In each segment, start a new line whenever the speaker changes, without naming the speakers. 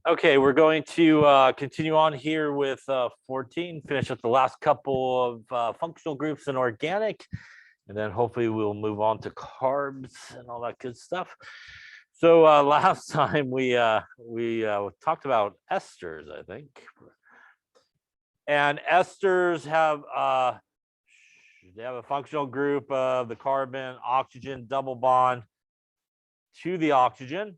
Okay, we're going to continue on here with 14, finish up the last couple of functional groups in organic, and then hopefully we'll move on to carbs and all that good stuff. So last time we talked about esters, I think. And esters have they have a functional group of the carbon oxygen double bond to the oxygen,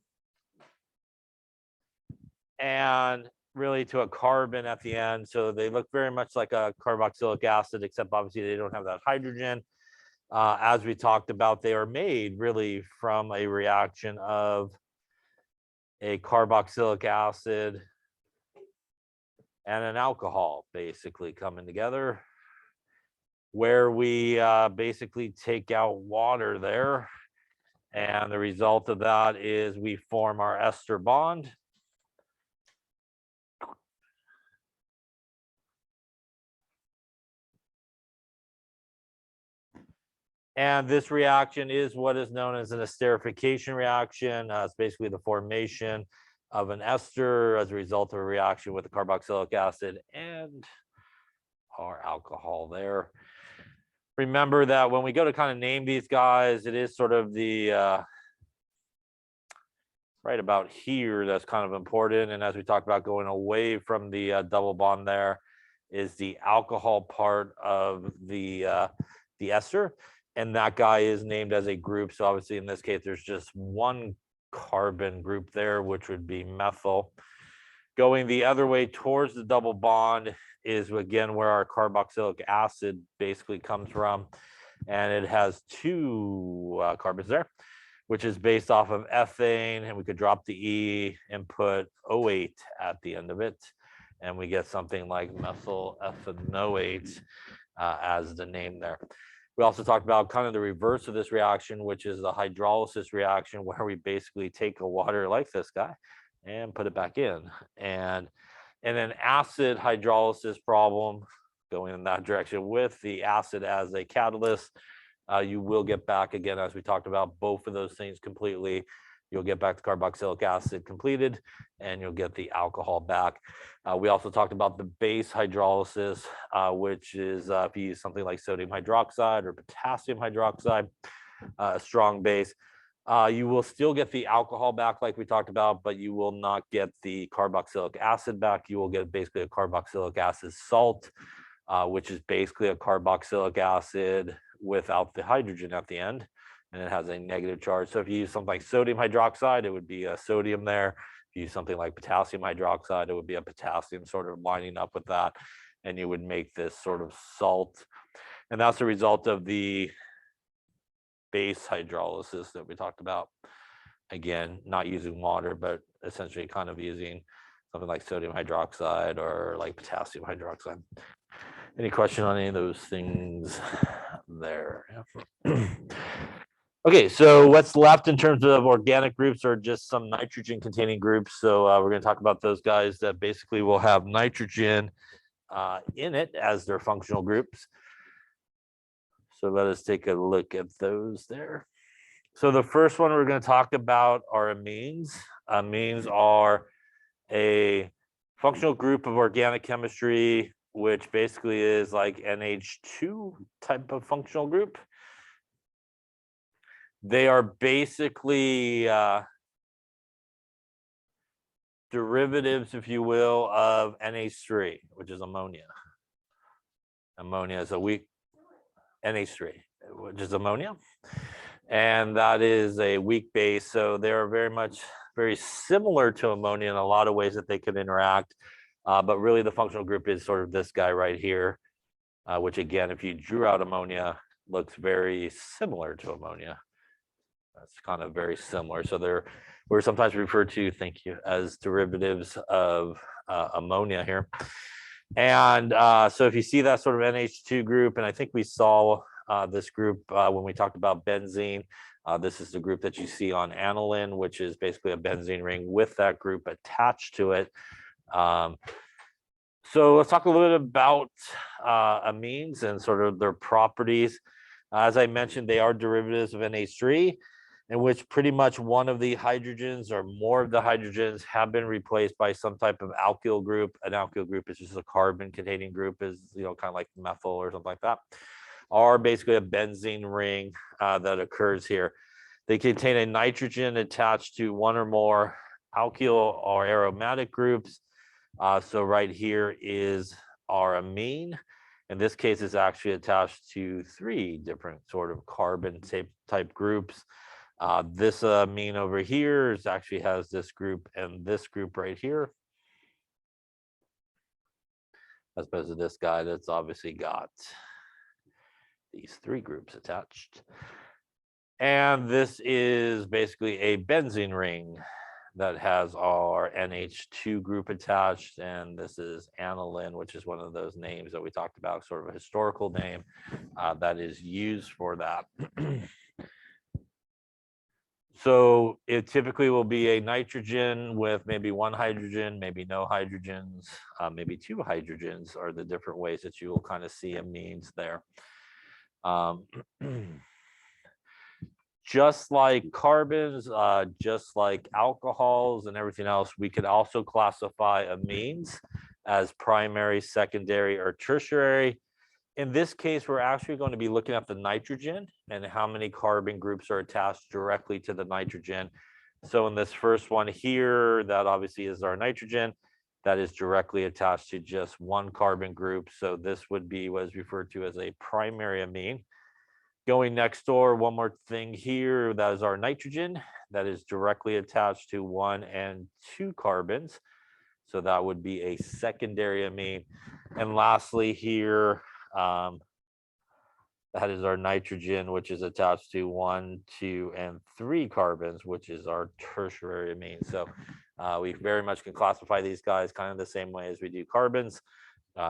and really to a carbon at the end. So they look very much like a carboxylic acid, except obviously they don't have that hydrogen. As we talked about, they are made really from a reaction of a carboxylic acid and an alcohol basically coming together, where we basically take out water there. And the result of that is we form our ester bond. And this reaction is what is known as an esterification reaction. It's basically the formation of an ester as a result of a reaction with the carboxylic acid and our alcohol there. Remember that when we go to kind of name these guys, it is sort of the right about here that's kind of important. And as we talked about, going away from the double bond there is the alcohol part of the ester. And that guy is named as a group. So obviously in this case, there's just one carbon group there, which would be methyl. Going the other way towards the double bond is again where our carboxylic acid basically comes from. And it has two carbons there, which is based off of ethane. And we could drop the E and put O8 at the end of it. And we get something like methyl ethanoate as the name there. We also talked about kind of the reverse of this reaction, which is the hydrolysis reaction, where we basically take a water like this guy and put it back in. And an acid hydrolysis problem going in that direction with the acid as a catalyst, you will get back, again, as we talked about, both of those things completely. You'll get back the carboxylic acid completed, and you'll get the alcohol back. We also talked about the base hydrolysis, which is if you use something like sodium hydroxide or potassium hydroxide, a strong base, you will still get the alcohol back like we talked about, but you will not get the carboxylic acid back. You will get basically a carboxylic acid salt, which is basically a carboxylic acid without the hydrogen at the end. And it has a negative charge. So if you use something like sodium hydroxide, it would be a sodium there. If you use something like potassium hydroxide, it would be a potassium sort of lining up with that. And you would make this sort of salt. And that's the result of the base hydrolysis that we talked about. Again, not using water, but essentially kind of using something like sodium hydroxide or like potassium hydroxide. Any question on any of those things there? Okay, so what's left in terms of organic groups are just some nitrogen containing groups. So we're going to talk about those guys that basically will have nitrogen in it as their functional groups. So let us take a look at those there. So the first one we're going to talk about are amines. Amines are a functional group of organic chemistry, which basically is like NH2 type of functional group. They are basically derivatives, if you will, of NH3, which is ammonia. Ammonia is a weak NH3, which is ammonia. And that is a weak base. So they're very similar to ammonia in a lot of ways that they can interact. But really the functional group is sort of this guy right here, which again, if you drew out ammonia, looks very similar to ammonia. That's kind of very similar. So we're sometimes referred to, thank you, as derivatives of ammonia here. And so if you see that sort of NH2 group, and I think we saw this group when we talked about benzene, this is the group that you see on Analyn, which is basically a benzene ring with that group attached to it. So let's talk a little bit about amines and sort of their properties. As I mentioned, they are derivatives of NH3. in which pretty much one of the hydrogens or more of the hydrogens have been replaced by some type of alkyl group. An alkyl group is just a carbon containing group, is kind of like methyl or something like that, or basically a benzene ring that occurs here. They contain a nitrogen attached to one or more alkyl or aromatic groups. So right here is our amine. In this case, it's actually attached to 3 different sort of carbon type groups. This amine over here actually has this group and this group right here, as opposed to this guy that's obviously got these 3 groups attached. And this is basically a benzene ring that has our NH2 group attached. And this is Analyn, which is one of those names that we talked about, sort of a historical name that is used for that. So it typically will be a nitrogen with maybe 1 hydrogen, maybe no hydrogens, maybe 2 hydrogens are the different ways that you will kind of see amines there. Just like carbons, just like alcohols and everything else, we could also classify amines as primary, secondary, or tertiary. In this case, we're actually going to be looking at the nitrogen and how many carbon groups are attached directly to the nitrogen. So in this first one here, that obviously is our nitrogen, that is directly attached to just 1 carbon group. So this would be what is referred to as a primary amine. Going next door, one more thing here, that is our nitrogen that is directly attached to 1 and 2 carbons. So that would be a secondary amine. And lastly here, that is our nitrogen, which is attached to 1, 2, and 3 carbons, which is our tertiary amine. So we very much can classify these guys kind of the same way as we do carbons.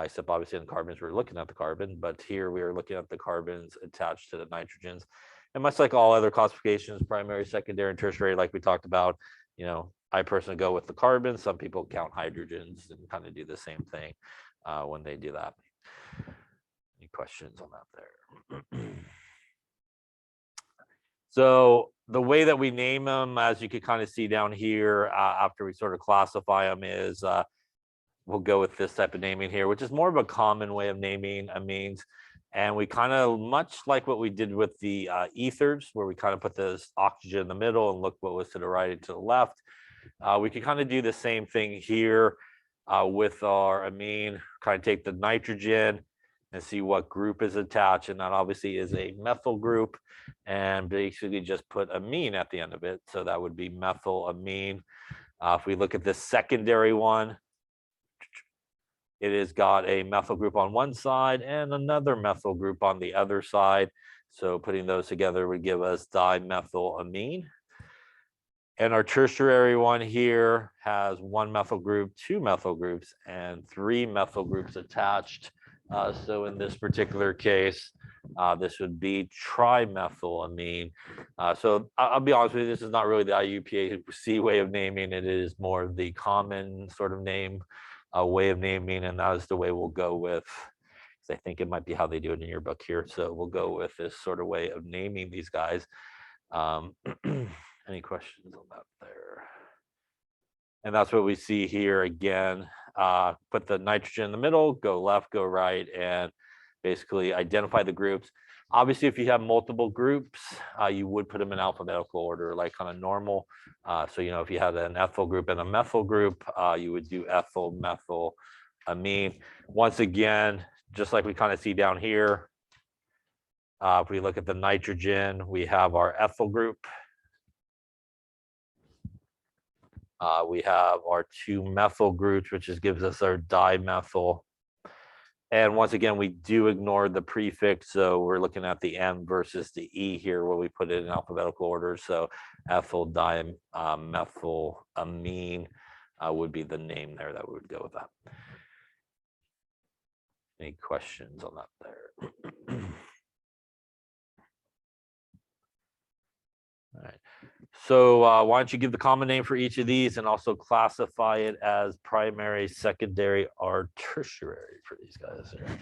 Except obviously in carbons, we're looking at the carbon, but here we are looking at the carbons attached to the nitrogens. And much like all other classifications, primary, secondary, and tertiary, like we talked about, I personally go with the carbons. Some people count hydrogens and kind of do the same thing when they do that. Any questions on that there? So the way that we name them, as you can kind of see down here, after we sort of classify them is, we'll go with this type of naming here, which is more of a common way of naming amines. And we kind of, much like what we did with the ethers, where we kind of put this oxygen in the middle and look what was to the right and to the left. We can kind of do the same thing here with our amine, kind of take the nitrogen and see what group is attached. And that obviously is a methyl group, and basically just put amine at the end of it. So that would be methylamine. If we look at the secondary one, it has got a methyl group on one side and another methyl group on the other side. So putting those together would give us dimethylamine. And our tertiary one here has 1 methyl group, 2 methyl groups, and 3 methyl groups attached. So in this particular case, this would be trimethylamine. So I'll be honest with you, this is not really the IUPAC way of naming. It is more the common sort of name, way of naming, and that is the way we'll go with. I think it might be how they do it in your book here. So we'll go with this sort of way of naming these guys. Any questions on that there? And that's what we see here again. Put the nitrogen in the middle, go left, go right, and basically identify the groups. Obviously, if you have multiple groups, you would put them in alphabetical order, like kind of normal. So, if you had an ethyl group and a methyl group, you would do ethyl, methyl, amine. Once again, just like we kind of see down here, if we look at the nitrogen, we have our ethyl group. We have our 2 methyl groups, which gives us our dimethyl. And once again, we do ignore the prefix. So we're looking at the M versus the E here, where we put it in alphabetical order. So ethyl dimethylamine would be the name there that we would go with that. Any questions on that there? All right. So why don't you give the common name for each of these and also classify it as primary, secondary, or tertiary for these guys here.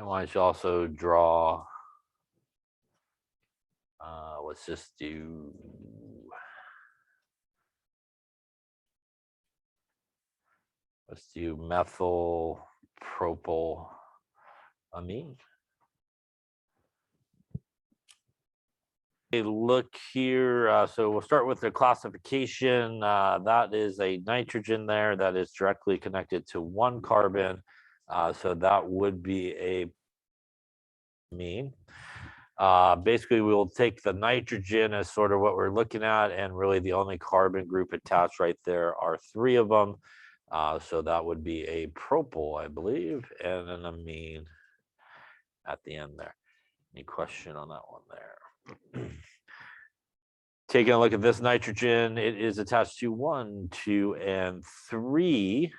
And why don't you also draw, let's just do, methyl propyl amine. Look here, so we'll start with the classification. That is a nitrogen there that is directly connected to one carbon. So that would be a amine. Basically, we will take the nitrogen as sort of what we're looking at, and really the only carbon group attached right there are 3 of them. So that would be a propyl, I believe, and an amine at the end there. Any question on that one there? Taking a look at this nitrogen, it is attached to 1, 2, and 3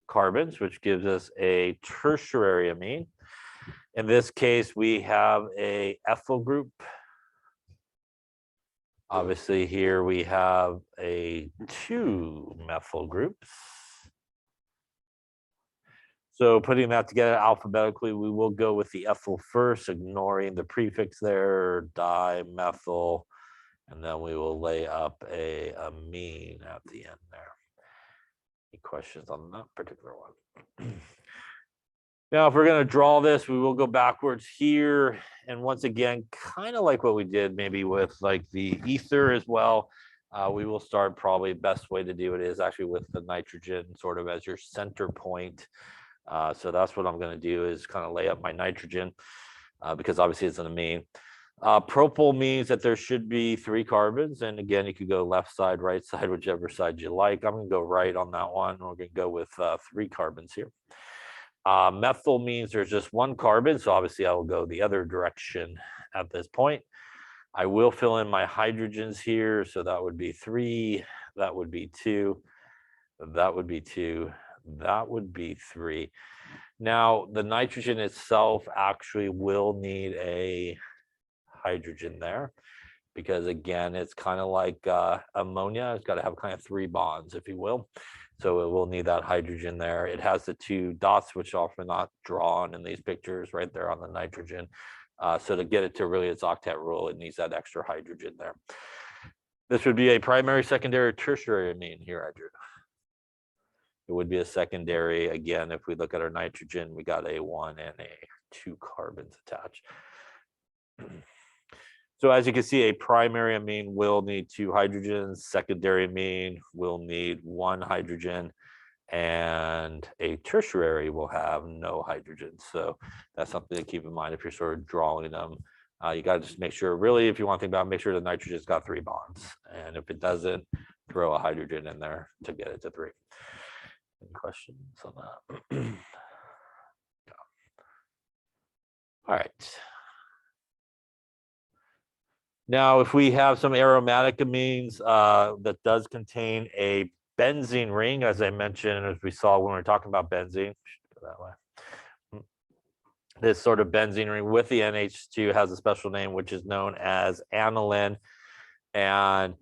carbons, which gives us a tertiary amine. In this case, we have a ethyl group. Obviously, here we have 2 methyl groups. So putting that together alphabetically, we will go with the ethyl first, ignoring the prefix there, dimethyl, and then we will lay up a amine at the end there. Any questions on that particular one? Now, if we're going to draw this, we will go backwards here. And once again, kind of like what we did maybe with like the ether as well, we will start, probably best way to do it is actually with the nitrogen sort of as your center point. So that's what I'm going to do, is kind of lay up my nitrogen because obviously it's an amine. Propyl means that there should be 3 carbons. And again, you could go left side, right side, whichever side you like. I'm going to go right on that one. We're going to go with 3 carbons here. Methyl means there's just 1 carbon. So obviously I will go the other direction at this point. I will fill in my hydrogens here. So that would be 3. That would be 2. That would be 2. That would be 3. Now, the nitrogen itself actually will need a hydrogen there because, again, it's kind of like ammonia. It's got to have kind of 3 bonds, if you will. So it will need that hydrogen there. It has the 2 dots, which are often not drawn in these pictures right there on the nitrogen. So to get it to really its octet rule, it needs that extra hydrogen there. This would be a primary, secondary, tertiary amine here, I drew. It would be a secondary. Again, if we look at our nitrogen, we got a 1 and a 2 carbons attached. So as you can see, a primary amine will need 2 hydrogens. Secondary amine will need 1 hydrogen, and a tertiary will have no hydrogen. So that's something to keep in mind if you're sort of drawing them. You got to just make sure, really, if you want to think about it, make sure the nitrogen's got 3 bonds. And if it doesn't, throw a hydrogen in there to get it to 3. Any questions on that? Yeah. All right. Now, if we have some aromatic amines that does contain a benzene ring, as I mentioned, as we saw when we were talking about benzene, go that way. This sort of benzene ring with the NH2 has a special name, which is known as Analyn. And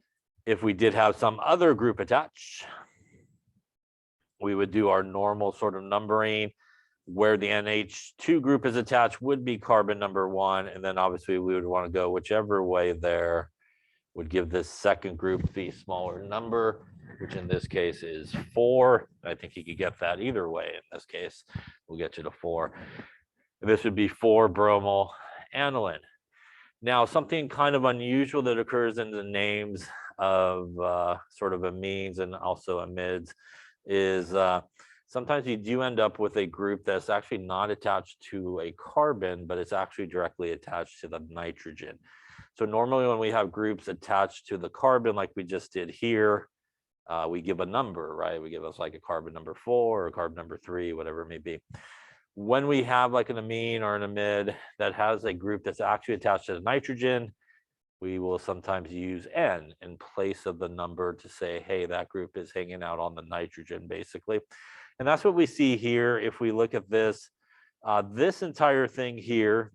if we did have some other group attached, we would do our normal sort of numbering. Where the NH2 group is attached would be carbon number 1. And then obviously we would want to go whichever way there would give this second group the smaller number, which in this case is 4. I think you could get that either way. In this case, we'll get you to 4. This would be 4-bromol aniline. Now, something kind of unusual that occurs in the names of sort of amines and also amides is sometimes you do end up with a group that's actually not attached to a carbon, but it's actually directly attached to the nitrogen. So normally when we have groups attached to the carbon, like we just did here, we give a number, right? We give us like a carbon number 4 or carbon number 3, whatever it may be. When we have like an amine or an amide that has a group that's actually attached to the nitrogen, we will sometimes use N in place of the number to say, hey, that group is hanging out on the nitrogen, basically. And that's what we see here. If we look at this, this entire thing here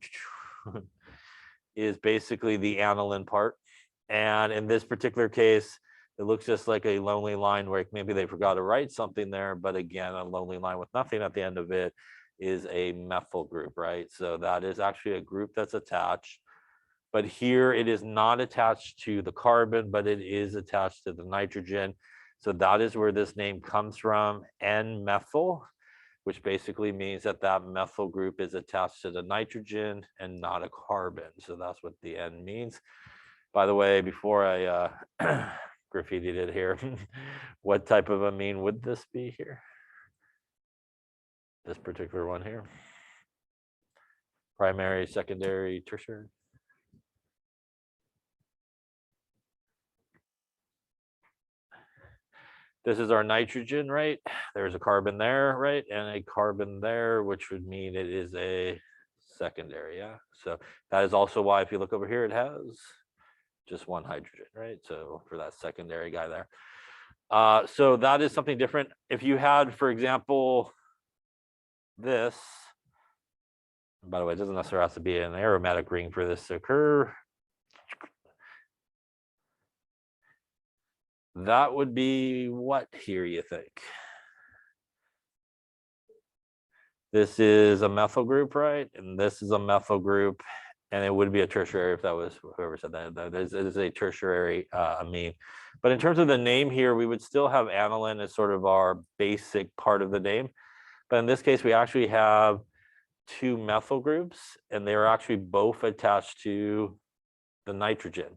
is basically the aniline part. And in this particular case, it looks just like a lonely line where maybe they forgot to write something there, but again, a lonely line with nothing at the end of it. is a methyl group, right? So that is actually a group that's attached. But here it is not attached to the carbon, but it is attached to the nitrogen. So that is where this name comes from, N-methyl, which basically means that that methyl group is attached to the nitrogen and not a carbon. So that's what the N means. By the way, before I graffitied it here, what type of amine would this be here? This particular one here? Primary, secondary, tertiary? This is our nitrogen, right? There's a carbon there, right? And a carbon there, which would mean it is a secondary, yeah? So that is also why if you look over here, it has just one hydrogen, right? So for that secondary guy there. So that is something different. If you had, for example, this, by the way, it doesn't necessarily have to be an aromatic ring for this to occur. That would be what here, you think? This is a methyl group, right? And this is a methyl group, and it would be a tertiary if that was whoever said that. That is a tertiary amine. But in terms of the name here, we would still have aniline as sort of our basic part of the name. But in this case, we actually have two methyl groups, and they're actually both attached to the nitrogen.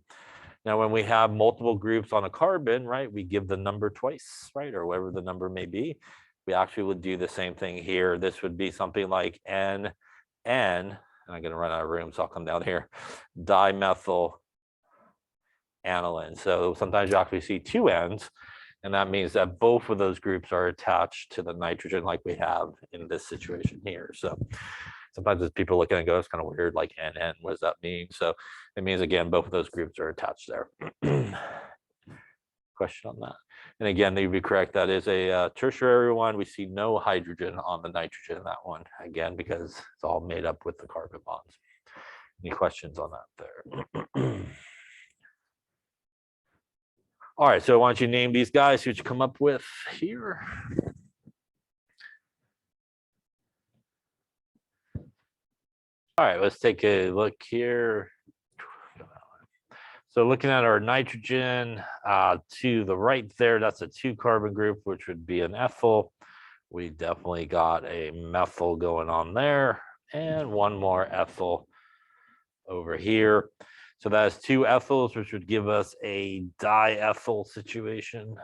Now, when we have multiple groups on a carbon, right, we give the number twice, right, or whatever the number may be. We actually would do the same thing here. This would be something like N, and I'm going to run out of room, so I'll come down here, dimethyl aniline. So sometimes you actually see two N's, and that means that both of those groups are attached to the nitrogen like we have in this situation here. So sometimes as people look at it and go, it's kind of weird, like NN, what does that mean? So it means, again, both of those groups are attached there. Question on that? And again, you'd be correct. That is a tertiary one. We see no hydrogen on the nitrogen in that one, again, because it's all made up with the carbon bonds. Any questions on that there? All right, so why don't you name these guys, see what you come up with here. All right, let's take a look here. So looking at our nitrogen to the right there, that's a 2-carbon group, which would be an ethyl. We definitely got a methyl going on there, and one more ethyl over here. So that's 2 ethyls, which would give us a diethyl situation,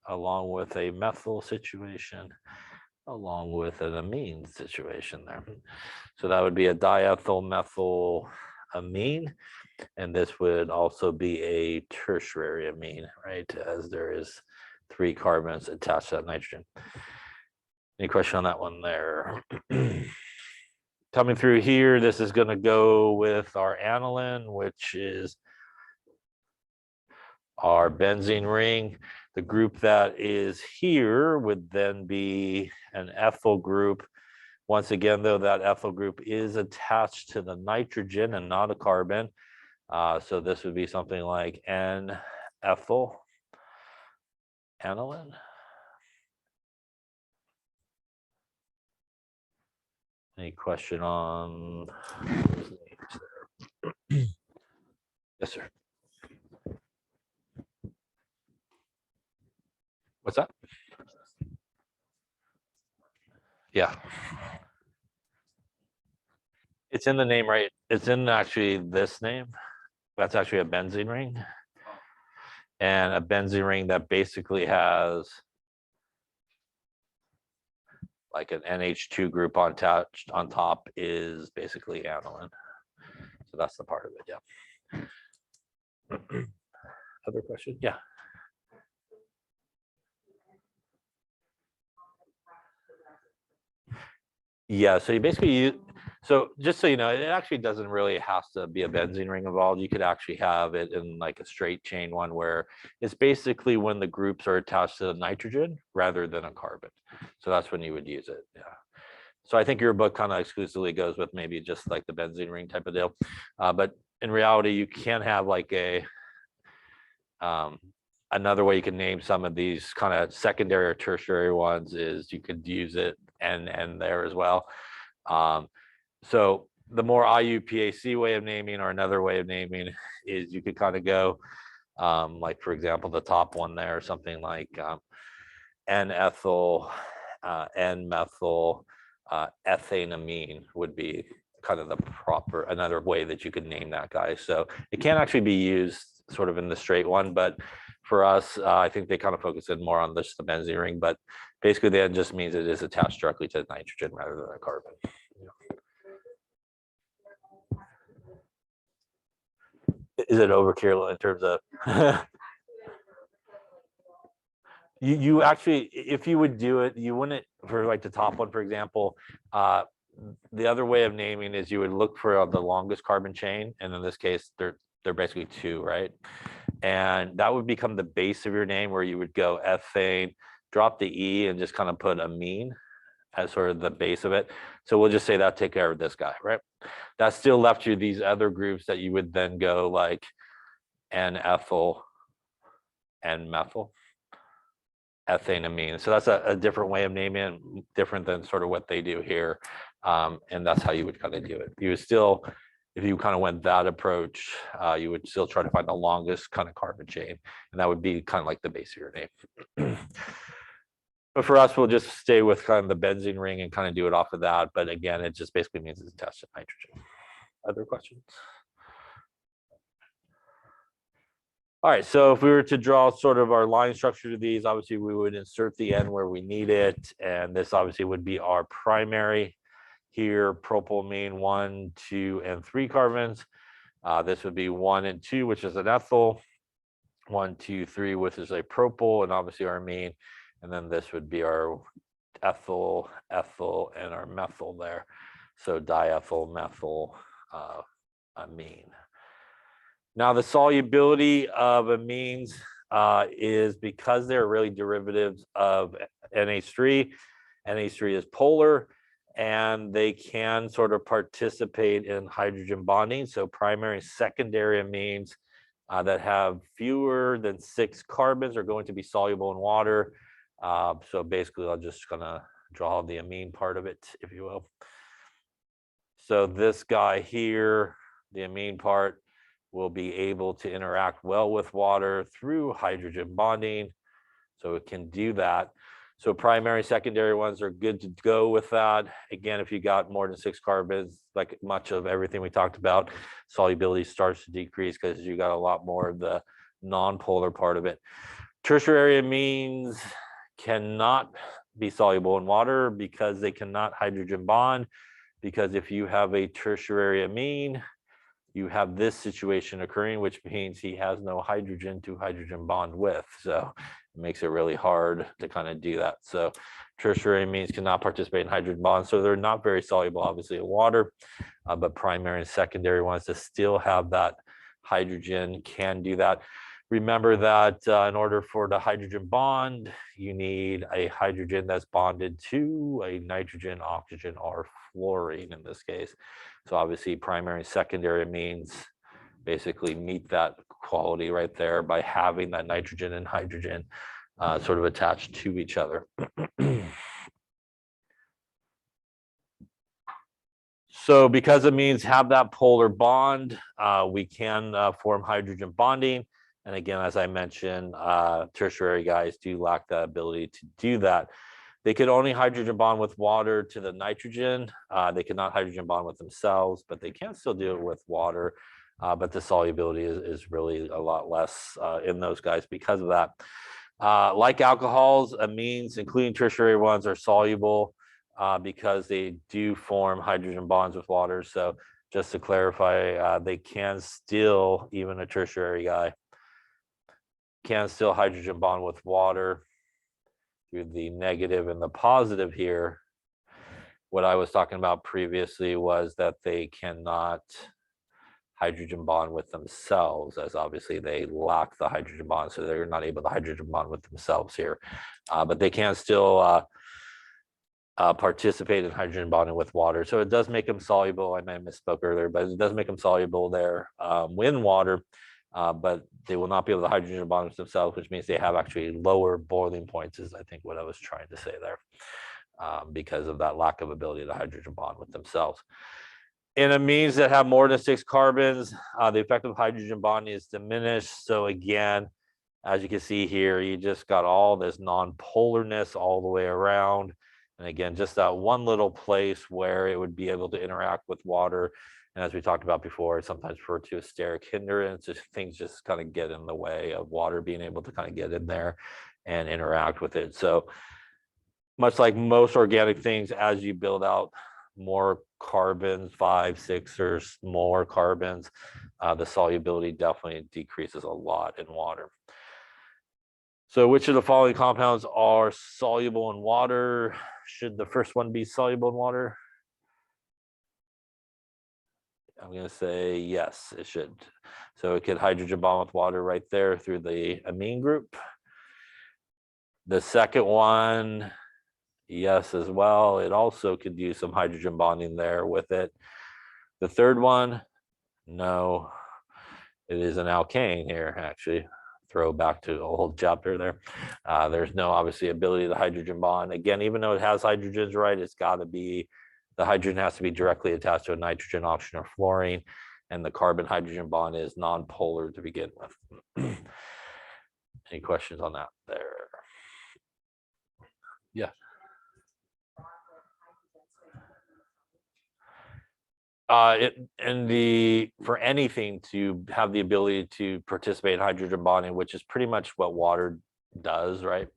along with a methyl situation, along with an amine situation there. So that would be a diethyl methyl amine. And this would also be a tertiary amine, right? As there is 3 carbons attached to that nitrogen. Any question on that one there? Coming through here, this is going to go with our aniline, which is our benzene ring. The group that is here would then be an ethyl group. Once again, though, that ethyl group is attached to the nitrogen and not a carbon. So this would be something like N-ethyl aniline. Any question on those names there? Yes, sir. What's that? Yeah. It's in the name, right? It's in actually this name. That's actually a benzene ring. And a benzene ring that basically has like an NH2 group on top is basically aniline. So that's the part of it, yeah. Other question? Yeah. Yeah, so you basically so just so you know, it actually doesn't really have to be a benzene ring involved. You could actually have it in like a straight chain one where it's basically when the groups are attached to the nitrogen rather than a carbon. So that's when you would use it. Yeah. So I think your book kind of exclusively goes with maybe just like the benzene ring type of deal. But in reality, you can have like a another way you can name some of these kind of secondary or tertiary ones is you could use it and there as well. So the more IUPAC way of naming, or another way of naming, is you could kind of go like, for example, the top one there, something like N-ethyl, N-methyl, ethanamine would be kind of the proper, another way that you could name that guy. So it can actually be used sort of in the straight one, but for us, I think they kind of focus in more on the benzene ring, but basically that just means it is attached directly to nitrogen rather than a carbon. Is it overkill in terms of you actually, if you would do it, you wouldn't, for like the top one, for example, the other way of naming is you would look for the longest carbon chain, and in this case they're basically two, right? And that would become the base of your name, where you would go ethane, drop the E, and just kind of put amine as sort of the base of it. So we'll just say that take care of this guy, right? That still left you these other groups that you would then go like N-ethyl, N-methyl, ethanamine. So that's a different way of naming it, different than sort of what they do here. And that's how you would kind of do it. You would still, if you kind of went that approach, you would still try to find the longest kind of carbon chain, and that would be kind of like the base of your name. But for us, we'll just stay with kind of the benzene ring and kind of do it off of that. But again, it just basically means it's attached to nitrogen. Other questions? All right, so if we were to draw sort of our line structure to these, obviously we would insert the N where we need it. And this obviously would be our primary. Here, propylamine 1, 2, and 3 carbons. This would be 1 and 2, which is an ethyl. 1, 2, 3, which is a propyl, and obviously our amine. And then this would be our ethyl, ethyl, and our methyl there. So diethyl methyl amine. Now the solubility of amines is, because they're really derivatives of NH3. NH3 is polar, and they can sort of participate in hydrogen bonding. So primary and secondary amines that have fewer than 6 carbons are going to be soluble in water. So basically, I'm just gonna draw the amine part of it, if you will. So this guy here, the amine part, will be able to interact well with water through hydrogen bonding. So it can do that. So primary, secondary ones are good to go with that. Again, if you got more than 6 carbons, like much of everything we talked about, solubility starts to decrease because you got a lot more of the non-polar part of it. Tertiary amines cannot be soluble in water because they cannot hydrogen bond, because if you have a tertiary amine, you have this situation occurring, which means he has no hydrogen to hydrogen bond with. So it makes it really hard to kind of do that. So tertiary amines cannot participate in hydrogen bonds. So they're not very soluble, obviously, in water, but primary and secondary ones that still have that hydrogen can do that. Remember that in order for the hydrogen bond, you need a hydrogen that's bonded to a nitrogen, oxygen, or fluorine in this case. So obviously primary and secondary amines basically meet that quality right there by having that nitrogen and hydrogen sort of attached to each other. So because amines have that polar bond, we can form hydrogen bonding. And again, as I mentioned, tertiary guys do lack the ability to do that. They could only hydrogen bond with water to the nitrogen. They cannot hydrogen bond with themselves, but they can still do it with water. But the solubility is really a lot less in those guys because of that. Like alcohols, amines, including tertiary ones, are soluble because they do form hydrogen bonds with water. So just to clarify, they can still, even a tertiary guy, can still hydrogen bond with water through the negative and the positive here. What I was talking about previously was that they cannot hydrogen bond with themselves, as obviously they lack the hydrogen bond, so they're not able to hydrogen bond with themselves here. But they can still participate in hydrogen bonding with water. So it does make them soluble. I may have misspoke earlier, but it does make them soluble there in water. But they will not be able to hydrogen bond with themselves, which means they have actually lower boiling points, is I think what I was trying to say there. because of that lack of ability to hydrogen bond with themselves. In amines that have more than 6 carbons, the effective hydrogen bonding is diminished. So again, as you can see here, you just got all this non-polarness all the way around. And again, just that one little place where it would be able to interact with water. And as we talked about before, it's sometimes referred to as steric hindrance. Things just kind of get in the way of water being able to kind of get in there and interact with it. So much like most organic things, as you build out more carbons, 5, 6 or more carbons, the solubility definitely decreases a lot in water. So which of the following compounds are soluble in water? Should the first one be soluble in water? I'm going to say yes, it should. So it could hydrogen bond with water right there through the amine group. The second one, yes, as well. It also could use some hydrogen bonding there with it. The third one, no, it is an alkane here, actually. Throw back to the old chapter there. There's no obviously ability to hydrogen bond. Again, even though it has hydrogens, right, it's got to be, the hydrogen has to be directly attached to a nitrogen, oxygen, or fluorine, and the carbon hydrogen bond is non-polar to begin with. Any questions on that there? Yeah. For anything to have the ability to participate in hydrogen bonding, which is pretty much what water does, right?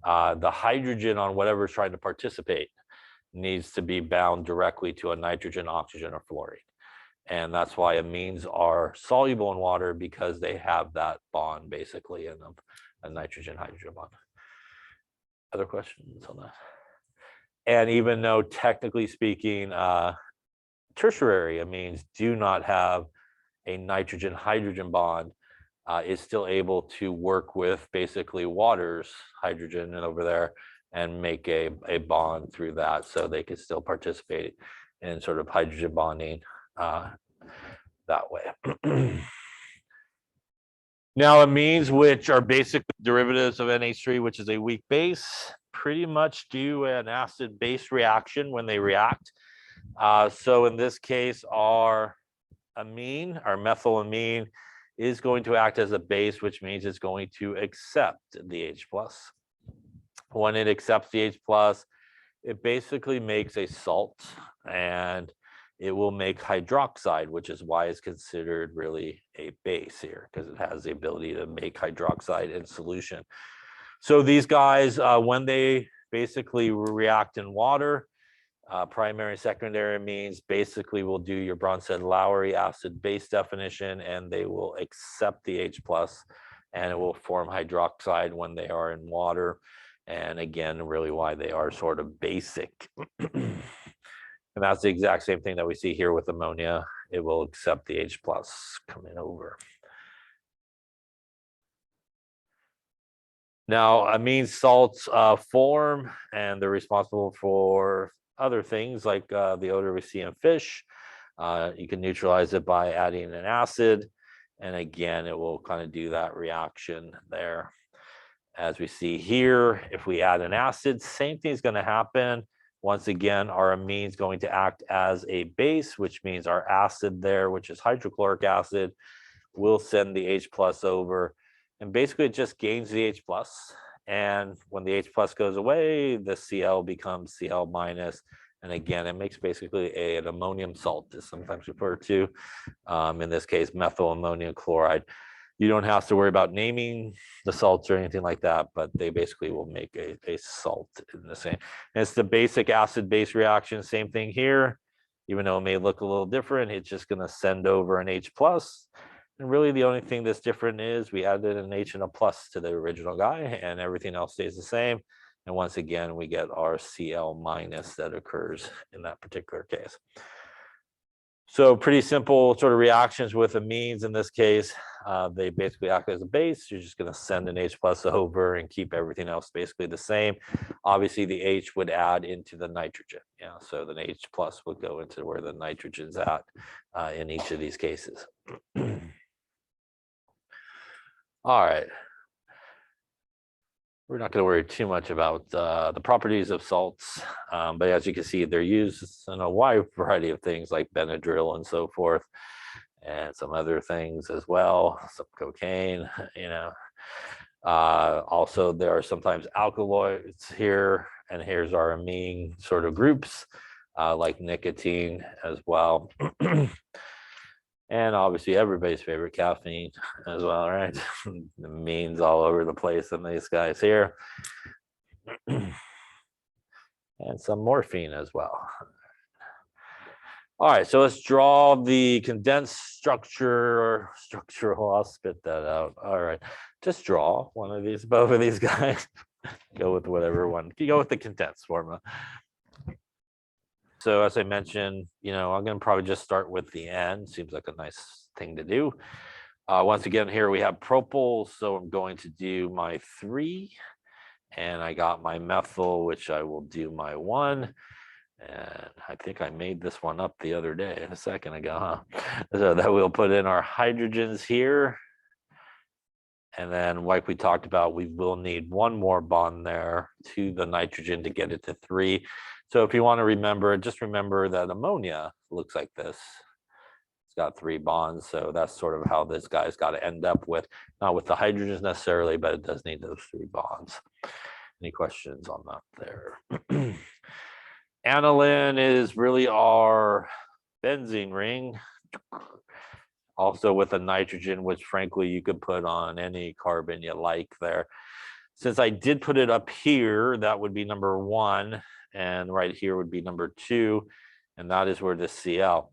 The hydrogen on whatever is trying to participate needs to be bound directly to a nitrogen, oxygen, or fluorine. And that's why amines are soluble in water, because they have that bond basically in them, a nitrogen hydrogen bond. Other questions on that? And even though technically speaking, tertiary amines do not have a nitrogen hydrogen bond, is still able to work with basically water's hydrogen and over there and make a bond through that, so they can still participate in sort of hydrogen bonding that way. Now, amines, which are basically derivatives of NH3, which is a weak base, pretty much do an acid-base reaction when they react. So in this case, our amine, our methylamine, is going to act as a base, which means it's going to accept the H+. When it accepts the H+, it basically makes a salt, and it will make hydroxide, which is why it's considered really a base here, because it has the ability to make hydroxide in solution. So these guys, when they basically react in water, primary and secondary amines basically will do your Bronsted-Lowry acid base definition, and they will accept the H+, and it will form hydroxide when they are in water. And again, really why they are sort of basic. And that's the exact same thing that we see here with ammonia. It will accept the H+ coming over. Now, amine salts form, and they're responsible for other things like the odor we see in fish. You can neutralize it by adding an acid. And again, it will kind of do that reaction there. As we see here, if we add an acid, same thing is going to happen. Once again, our amine is going to act as a base, which means our acid there, which is hydrochloric acid, will send the H+ over. And basically, it just gains the H+. And when the H+ goes away, the Cl becomes Cl-. And again, it makes basically an ammonium salt, is sometimes referred to. In this case, methyl ammonium chloride. You don't have to worry about naming the salts or anything like that, but they basically will make a salt in the same. And it's the basic acid-base reaction, same thing here. Even though it may look a little different, it's just going to send over an H+. And really the only thing that's different is we added an H and a plus to the original guy, and everything else stays the same. And once again, we get our Cl- that occurs in that particular case. So pretty simple sort of reactions with amines in this case. They basically act as a base. You're just going to send an H+ over and keep everything else basically the same. Obviously, the H would add into the nitrogen. Yeah, so the H+ would go into where the nitrogen's at in each of these cases. All right. we're not going to worry too much about the properties of salts, but as you can see, they're used in a wide variety of things like Benadryl and so forth, and some other things as well, some cocaine, you know. Also, there are sometimes alkaloids here, and here's our amine sort of groups, like nicotine as well. And obviously everybody's favorite, caffeine as well, right? The amines all over the place in these guys here. And some morphine as well. All right, so let's draw the condensed structure or structural. I'll spit that out. All right, just draw one of these, both of these guys. Go with whatever one. You go with the condensed formula. So as I mentioned, you know, I'm going to probably just start with the end. Seems like a nice thing to do. Once again, here we have propyl. So I'm going to do my 3. And I got my methyl, which I will do my 1. And I think I made this one up the other day, a second ago, huh? So that we'll put in our hydrogens here. And then like we talked about, we will need one more bond there to the nitrogen to get it to 3. So if you want to remember, just remember that ammonia looks like this. It's got 3 bonds. So that's sort of how this guy's got to end up with, not with the hydrogens necessarily, but it does need those 3 bonds. Any questions on that there? Analyn is really our benzene ring, also with a nitrogen, which frankly you could put on any carbon you like there. Since I did put it up here, that would be number 1, and right here would be number 2, and that is where the Cl.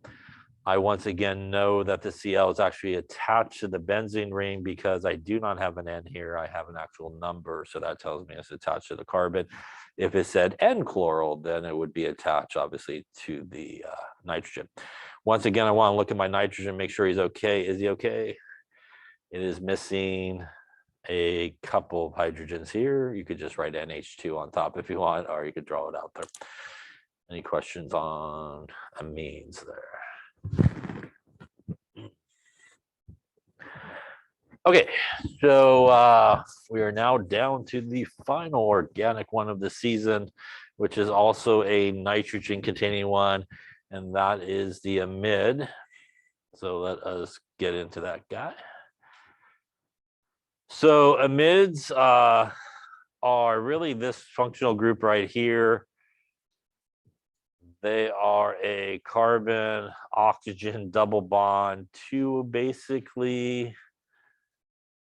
I once again know that the Cl is actually attached to the benzene ring because I do not have an N here. I have an actual number, so that tells me it's attached to the carbon. If it said N-chloral, then it would be attached, obviously, to the nitrogen. Once again, I want to look at my nitrogen, make sure he's okay. Is he okay? It is missing a couple of hydrogens here. You could just write NH2 on top if you want, or you could draw it out there. Any questions on amines there? Okay, so we are now down to the final organic one of the season, which is also a nitrogen containing one, and that is the amide. So let us get into that guy. So amides are really this functional group right here. They are a carbon oxygen double bond to basically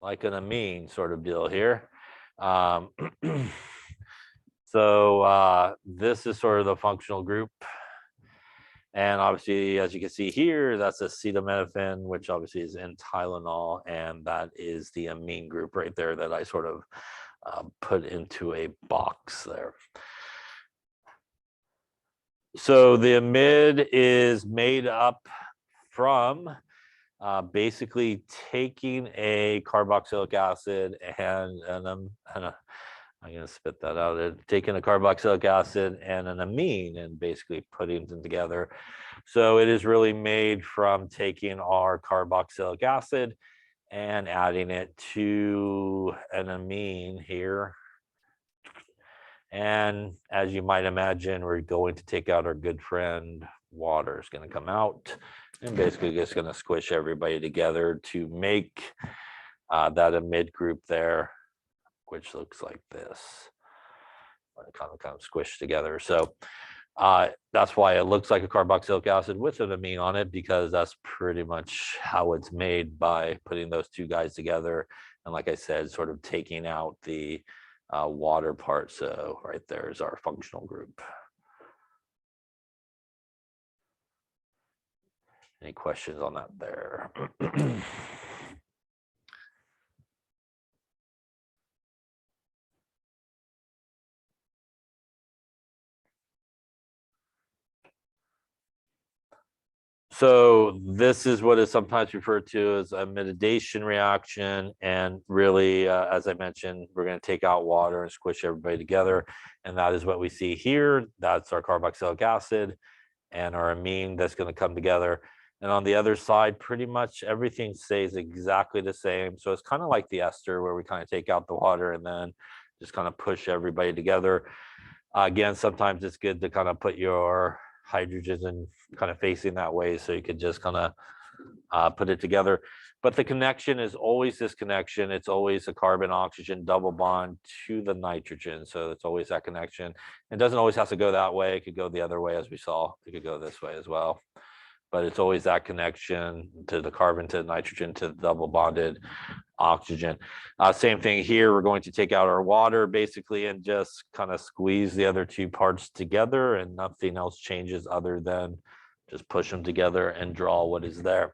like an amine sort of deal here. So this is sort of the functional group. And obviously, as you can see here, that's acetaminophen, which obviously is in Tylenol. And that is the amine group right there that I sort of put into a box there. So the amide is made up from basically taking a carboxylic acid and I'm going to spit that out. Taking a carboxylic acid and an amine and basically putting them together. So it is really made from taking our carboxylic acid and adding it to an amine here. And as you might imagine, we're going to take out our good friend water. Is going to come out and basically just going to squish everybody together to make that amide group there, which looks like this. Kind of squished together. So that's why it looks like a carboxylic acid with an amine on it, because that's pretty much how it's made, by putting those two guys together. And like I said, sort of taking out the water part. So right there is our functional group. Any questions on that there? So this is what is sometimes referred to as a amidation reaction. And really, as I mentioned, we're going to take out water and squish everybody together. And that is what we see here. That's our carboxylic acid and our amine that's going to come together. And on the other side, pretty much everything stays exactly the same. So it's kind of like the ester, where we kind of take out the water and then just kind of push everybody together. Again, sometimes it's good to kind of put your hydrogens in kind of facing that way, so you could just kind of put it together. But the connection is always this connection. It's always a carbon oxygen double bond to the nitrogen. So it's always that connection. It doesn't always have to go that way. It could go the other way, as we saw. It could go this way as well. But it's always that connection to the carbon to the nitrogen to the double bonded oxygen. Same thing here. We're going to take out our water basically and just kind of squeeze the other two parts together, and nothing else changes other than just push them together and draw what is there.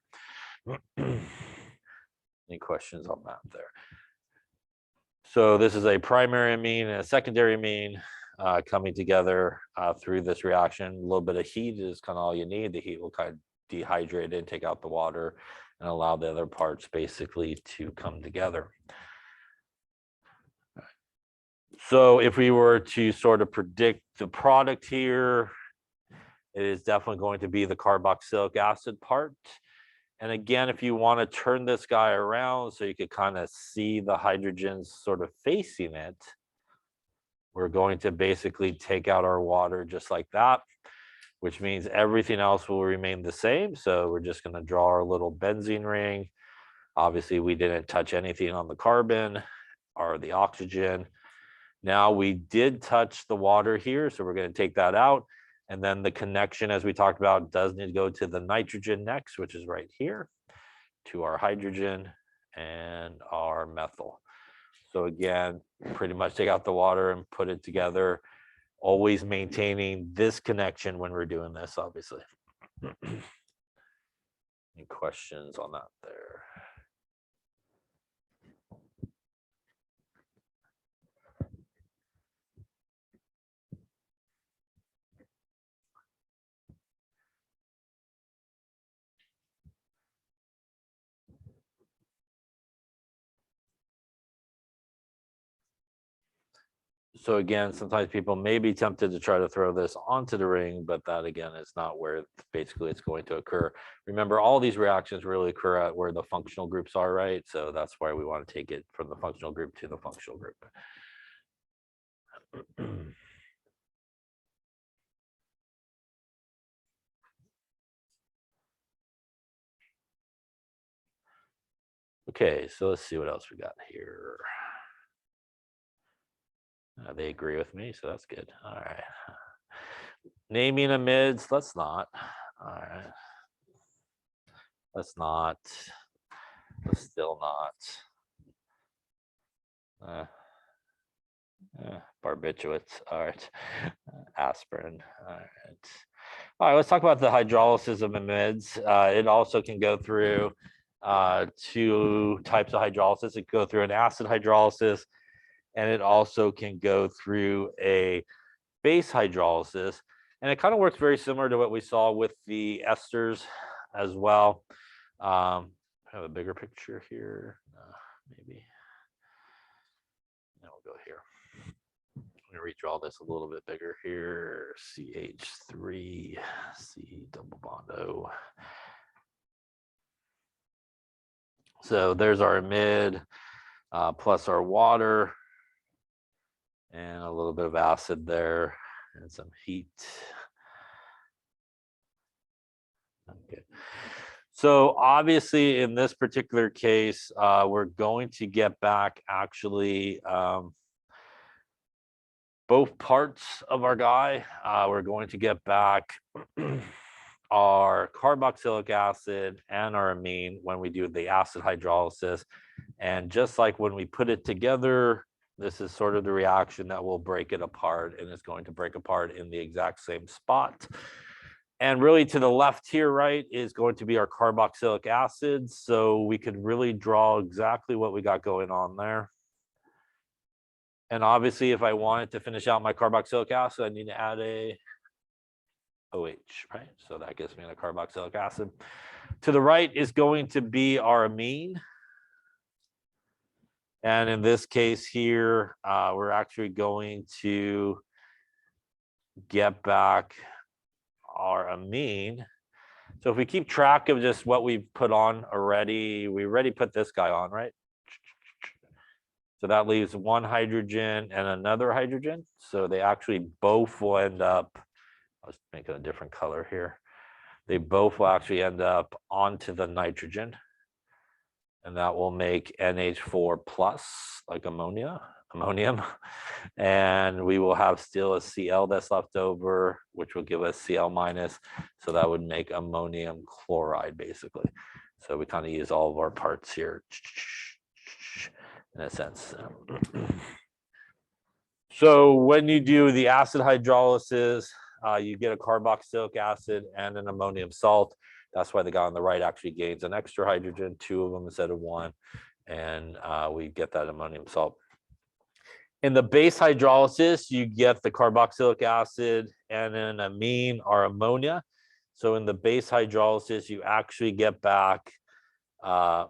Any questions on that there? So this is a primary amine and a secondary amine coming together through this reaction. A little bit of heat is kind of all you need. The heat will kind of dehydrate it and take out the water and allow the other parts basically to come together. So if we were to sort of predict the product here, it is definitely going to be the carboxylic acid part. And again, if you want to turn this guy around so you could kind of see the hydrogens sort of facing it, we're going to basically take out our water just like that, which means everything else will remain the same. So we're just going to draw our little benzene ring. Obviously, we didn't touch anything on the carbon or the oxygen. Now we did touch the water here, so we're going to take that out. And then the connection, as we talked about, does need to go to the nitrogen next, which is right here, to our hydrogen and our methyl. So again, pretty much take out the water and put it together, always maintaining this connection when we're doing this, obviously. Any questions on that there? So again, sometimes people may be tempted to try to throw this onto the ring, but that again is not where basically it's going to occur. Remember, all these reactions really occur at where the functional groups are, right? So that's why we want to take it from the functional group to the functional group. Okay, so let's see what else we got here. They agree with me, so that's good. All right. Naming amides, let's not. All right. Let's not. Let's still not. Barbiturates. All right. Aspirin. All right. All right, let's talk about the hydrolysis of amides. It also can go through two types of hydrolysis. It can go through an acid hydrolysis, and it also can go through a base hydrolysis. And it kind of works very similar to what we saw with the esters as well. I have a bigger picture here, maybe. And we'll go here. I'm going to redraw this a little bit bigger here. CH3, C double bond O. So there's our amide plus our water and a little bit of acid there and some heat. Okay. So obviously in this particular case, we're going to get back actually both parts of our guy. We're going to get back our carboxylic acid and our amine when we do the acid hydrolysis. And just like when we put it together, this is sort of the reaction that will break it apart, and it's going to break apart in the exact same spot. And really to the left here, right, is going to be our carboxylic acid. So we could really draw exactly what we got going on there. And obviously, if I wanted to finish out my carboxylic acid, I need to add a OH, right? So that gives me a carboxylic acid. To the right is going to be our amine. And in this case here, we're actually going to get back our amine. So if we keep track of just what we've put on already, we already put this guy on, right? So that leaves one hydrogen and another hydrogen. So they actually both will end up, I was making a different color here. They both will actually end up onto the nitrogen. And that will make NH4 plus, like ammonium. And we will have still a Cl that's left over, which will give us Cl minus. So that would make ammonium chloride, basically. So we kind of use all of our parts here in a sense. So when you do the acid hydrolysis, you get a carboxylic acid and an ammonium salt. That's why the guy on the right actually gains an extra hydrogen, 2 of them instead of 1. And we get that ammonium salt. In the base hydrolysis, you get the carboxylic acid and an amine or ammonia. So in the base hydrolysis, you actually get back a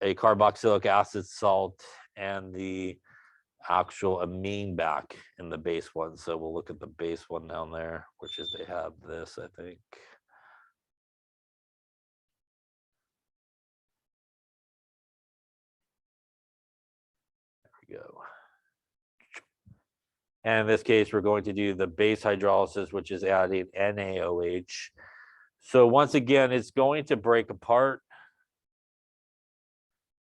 carboxylic acid salt and the actual amine back in the base one. So we'll look at the base one down there, which is they have this, I think. There we go. And in this case, we're going to do the base hydrolysis, which is adding NaOH. So once again, it's going to break apart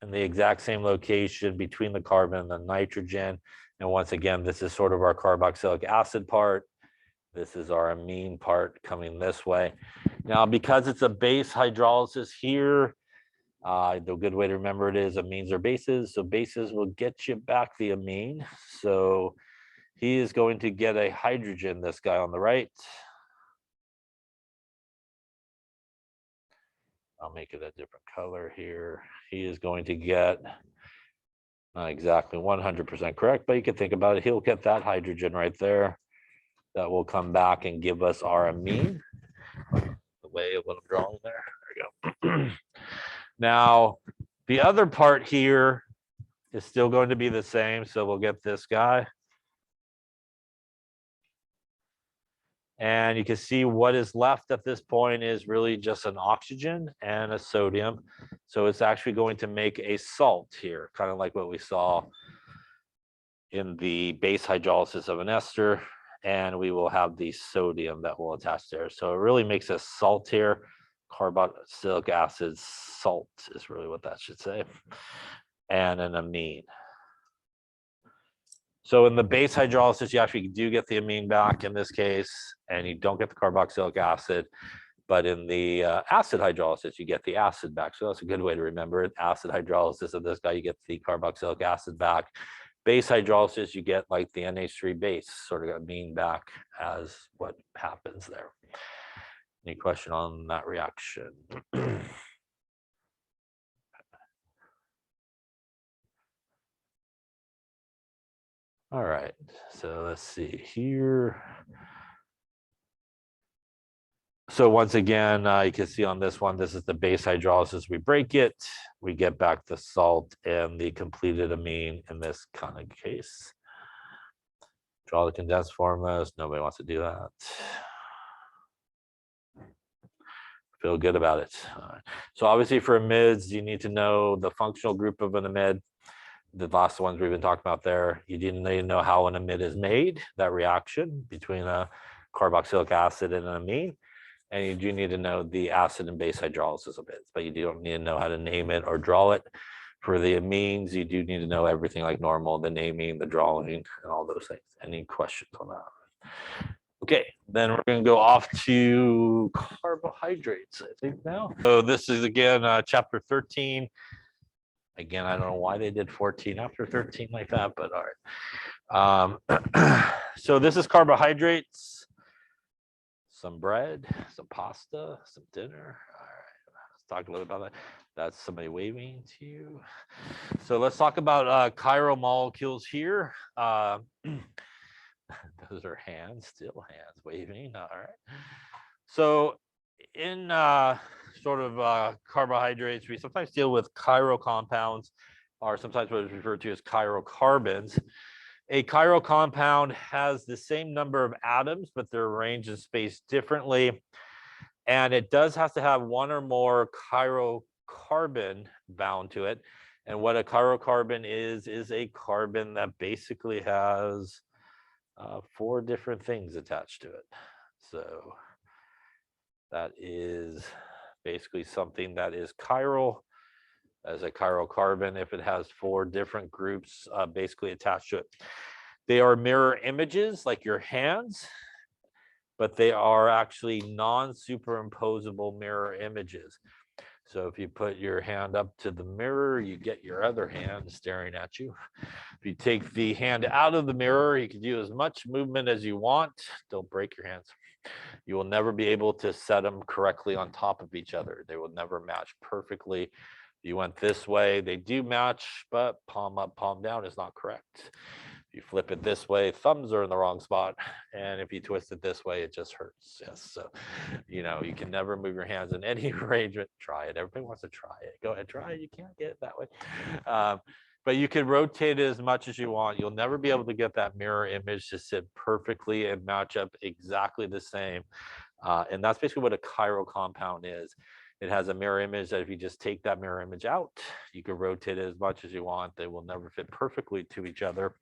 in the exact same location between the carbon and the nitrogen. And once again, this is sort of our carboxylic acid part. This is our amine part coming this way. Now, because it's a base hydrolysis here, the good way to remember it is amines are bases. So bases will get you back the amine. So he is going to get a hydrogen, this guy on the right. I'll make it a different color here. He is going to get, not exactly 100% correct, but you can think about it. He'll get that hydrogen right there. That will come back and give us our amine. The way of what I'm drawing there. There we go. Now, the other part here is still going to be the same. So we'll get this guy. And you can see what is left at this point is really just an oxygen and a sodium. So it's actually going to make a salt here, kind of like what we saw in the base hydrolysis of an ester. And we will have the sodium that will attach there. So it really makes a salt here. Carboxylic acid salt is really what that should say. And an amine. So in the base hydrolysis, you actually do get the amine back in this case, and you don't get the carboxylic acid. But in the acid hydrolysis, you get the acid back. So that's a good way to remember it. Acid hydrolysis of this guy, you get the carboxylic acid back. Base hydrolysis, you get like the NH3 base, sort of amine back as what happens there. Any question on that reaction? All right, so let's see here. So once again, you can see on this one, this is the base hydrolysis. We break it, we get back the salt and the completed amine in this kind of case. Draw the condensed formulas. Nobody wants to do that. Feel good about it. So obviously for amides, you need to know the functional group of an amide. The last ones we've been talking about there, you didn't need to know how an amide is made, that reaction between a carboxylic acid and an amine. And you do need to know the acid and base hydrolysis of it, but you don't need to know how to name it or draw it. For the amines, you do need to know everything like normal, the naming, the drawing, and all those things. Any questions on that? Okay, then we're going to go off to carbohydrates, I think now. So this is again chapter 13. Again, I don't know why they did 14 after 13 like that, but all right. So this is carbohydrates. Some bread, some pasta, some dinner. All right, let's talk a little about that. That's somebody waving to you. So let's talk about chiral molecules here. Those are hands, still hands waving. All right. So in sort of carbohydrates, we sometimes deal with chiral compounds, or sometimes what is referred to as chiral carbons. A chiral compound has the same number of atoms, but they're arranged in space differently. And it does have to have one or more chiral carbon bound to it. And what a chirocarbon is a carbon that basically has 4 different things attached to it. So that is basically something that is chiral as a chiral carbon if it has 4 different groups basically attached to it. They are mirror images like your hands, but they are actually non-superimposable mirror images. So if you put your hand up to the mirror, you get your other hand staring at you. If you take the hand out of the mirror, you can do as much movement as you want. Don't break your hands. You will never be able to set them correctly on top of each other. They will never match perfectly. If you went this way, they do match, but palm up, palm down is not correct. If you flip it this way, thumbs are in the wrong spot. And if you twist it this way, it just hurts. Yes. So, you know, you can never move your hands in any arrangement. Try it. Everybody wants to try it. Go ahead, try it. You can't get it that way. But you can rotate it as much as you want. You'll never be able to get that mirror image to sit perfectly and match up exactly the same. And that's basically what a chiral compound is. It has a mirror image that if you just take that mirror image out, you can rotate it as much as you want. They will never fit perfectly to each other.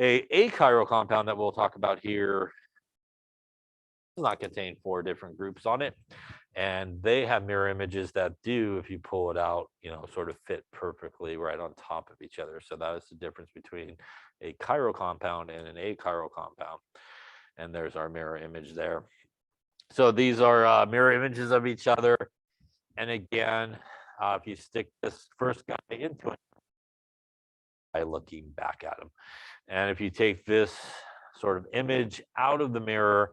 A chiral compound that we'll talk about here does not contain 4 different groups on it. And they have mirror images that do, if you pull it out, you know, sort of fit perfectly right on top of each other. So that is the difference between a chiral compound and an achiral compound. And there's our mirror image there. So these are mirror images of each other. And again, if you stick this first guy into it, by looking back at him. And if you take this sort of image out of the mirror,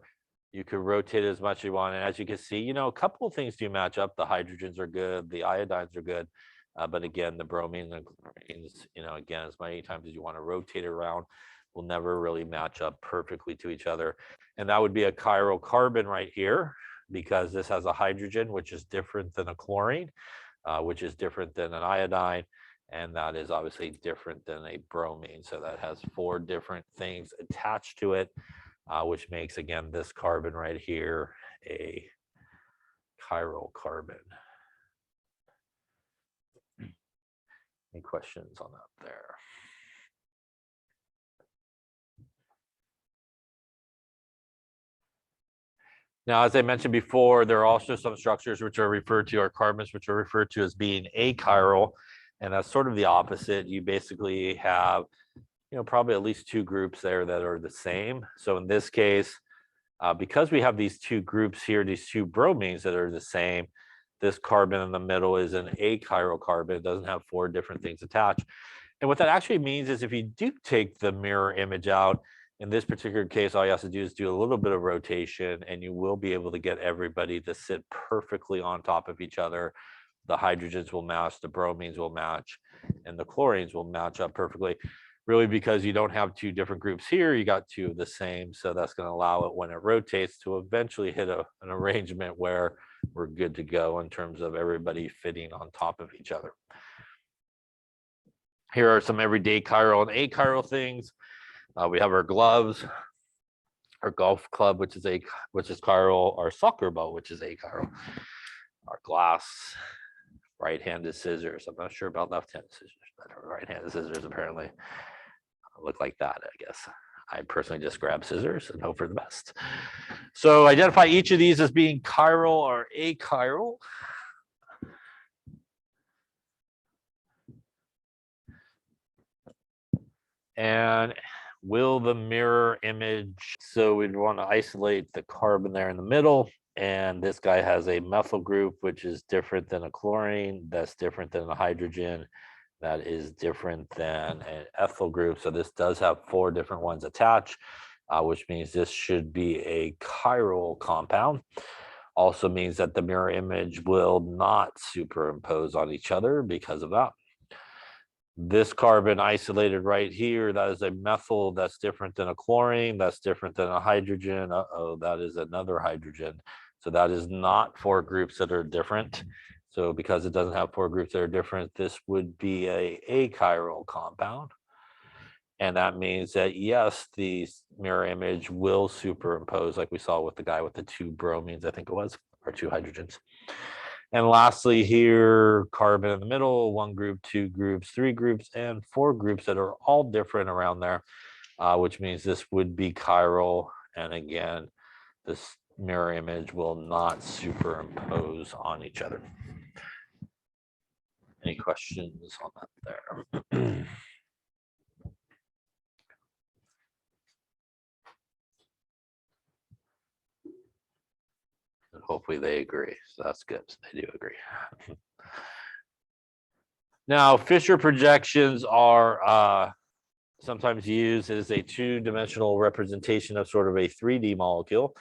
you could rotate it as much as you want. And as you can see, you know, a couple of things do match up. The hydrogens are good, the iodines are good. But again, the bromines and chlorines, you know, again, as many times as you want to rotate it around, will never really match up perfectly to each other. And that would be a chiral carbon right here, because this has a hydrogen, which is different than a chlorine, which is different than an iodine. And that is obviously different than a bromine. So that has 4 different things attached to it, which makes, again, this carbon right here a chiral carbon. Any questions on that there? Now, as I mentioned before, there are also some structures which are referred to, or carbons which are referred to as being achiral. And that's sort of the opposite. You basically have, you know, probably at least 2 groups there that are the same. So in this case, because we have these 2 groups here, these 2 bromines that are the same, this carbon in the middle is an achiral carbon. It doesn't have 4 different things attached. And what that actually means is if you do take the mirror image out, in this particular case, all you have to do is do a little bit of rotation and you will be able to get everybody to sit perfectly on top of each other. The hydrogens will match, the bromines will match, and the chlorines will match up perfectly. Really, because you don't have 2 different groups here, you got 2 of the same. So that's going to allow it, when it rotates, to eventually hit an arrangement where we're good to go in terms of everybody fitting on top of each other. Here are some everyday chiral and achiral things. We have our gloves, our golf club, which is chiral, our soccer ball, which is achiral, our glass, right-handed scissors. I'm not sure about left-handed scissors, but right-handed scissors apparently look like that, I guess. I personally just grab scissors and hope for the best. So identify each of these as being chiral or achiral. And will the mirror image, so we'd want to isolate the carbon there in the middle. And this guy has a methyl group, which is different than a chlorine. That's different than a hydrogen. That is different than an ethyl group. So this does have 4 different ones attached, which means this should be a chiral compound. Also means that the mirror image will not superimpose on each other because of that. This carbon isolated right here, that is a methyl. That's different than a chlorine. That's different than a hydrogen. Uh-oh, that is another hydrogen. So that is not 4 groups that are different. So because it doesn't have 4 groups that are different, this would be a achiral compound. And that means that, yes, the mirror image will superimpose, like we saw with the guy with the 2 bromines, I think it was, or 2 hydrogens. And lastly here, carbon in the middle, 1 group, 2 groups, 3 groups, and 4 groups that are all different around there, which means this would be chiral. And again, this mirror image will not superimpose on each other. Any questions on that there? Hopefully they agree. So that's good. They do agree. Now, Fischer projections are sometimes used as a 2-dimensional representation of sort of a 3D molecule.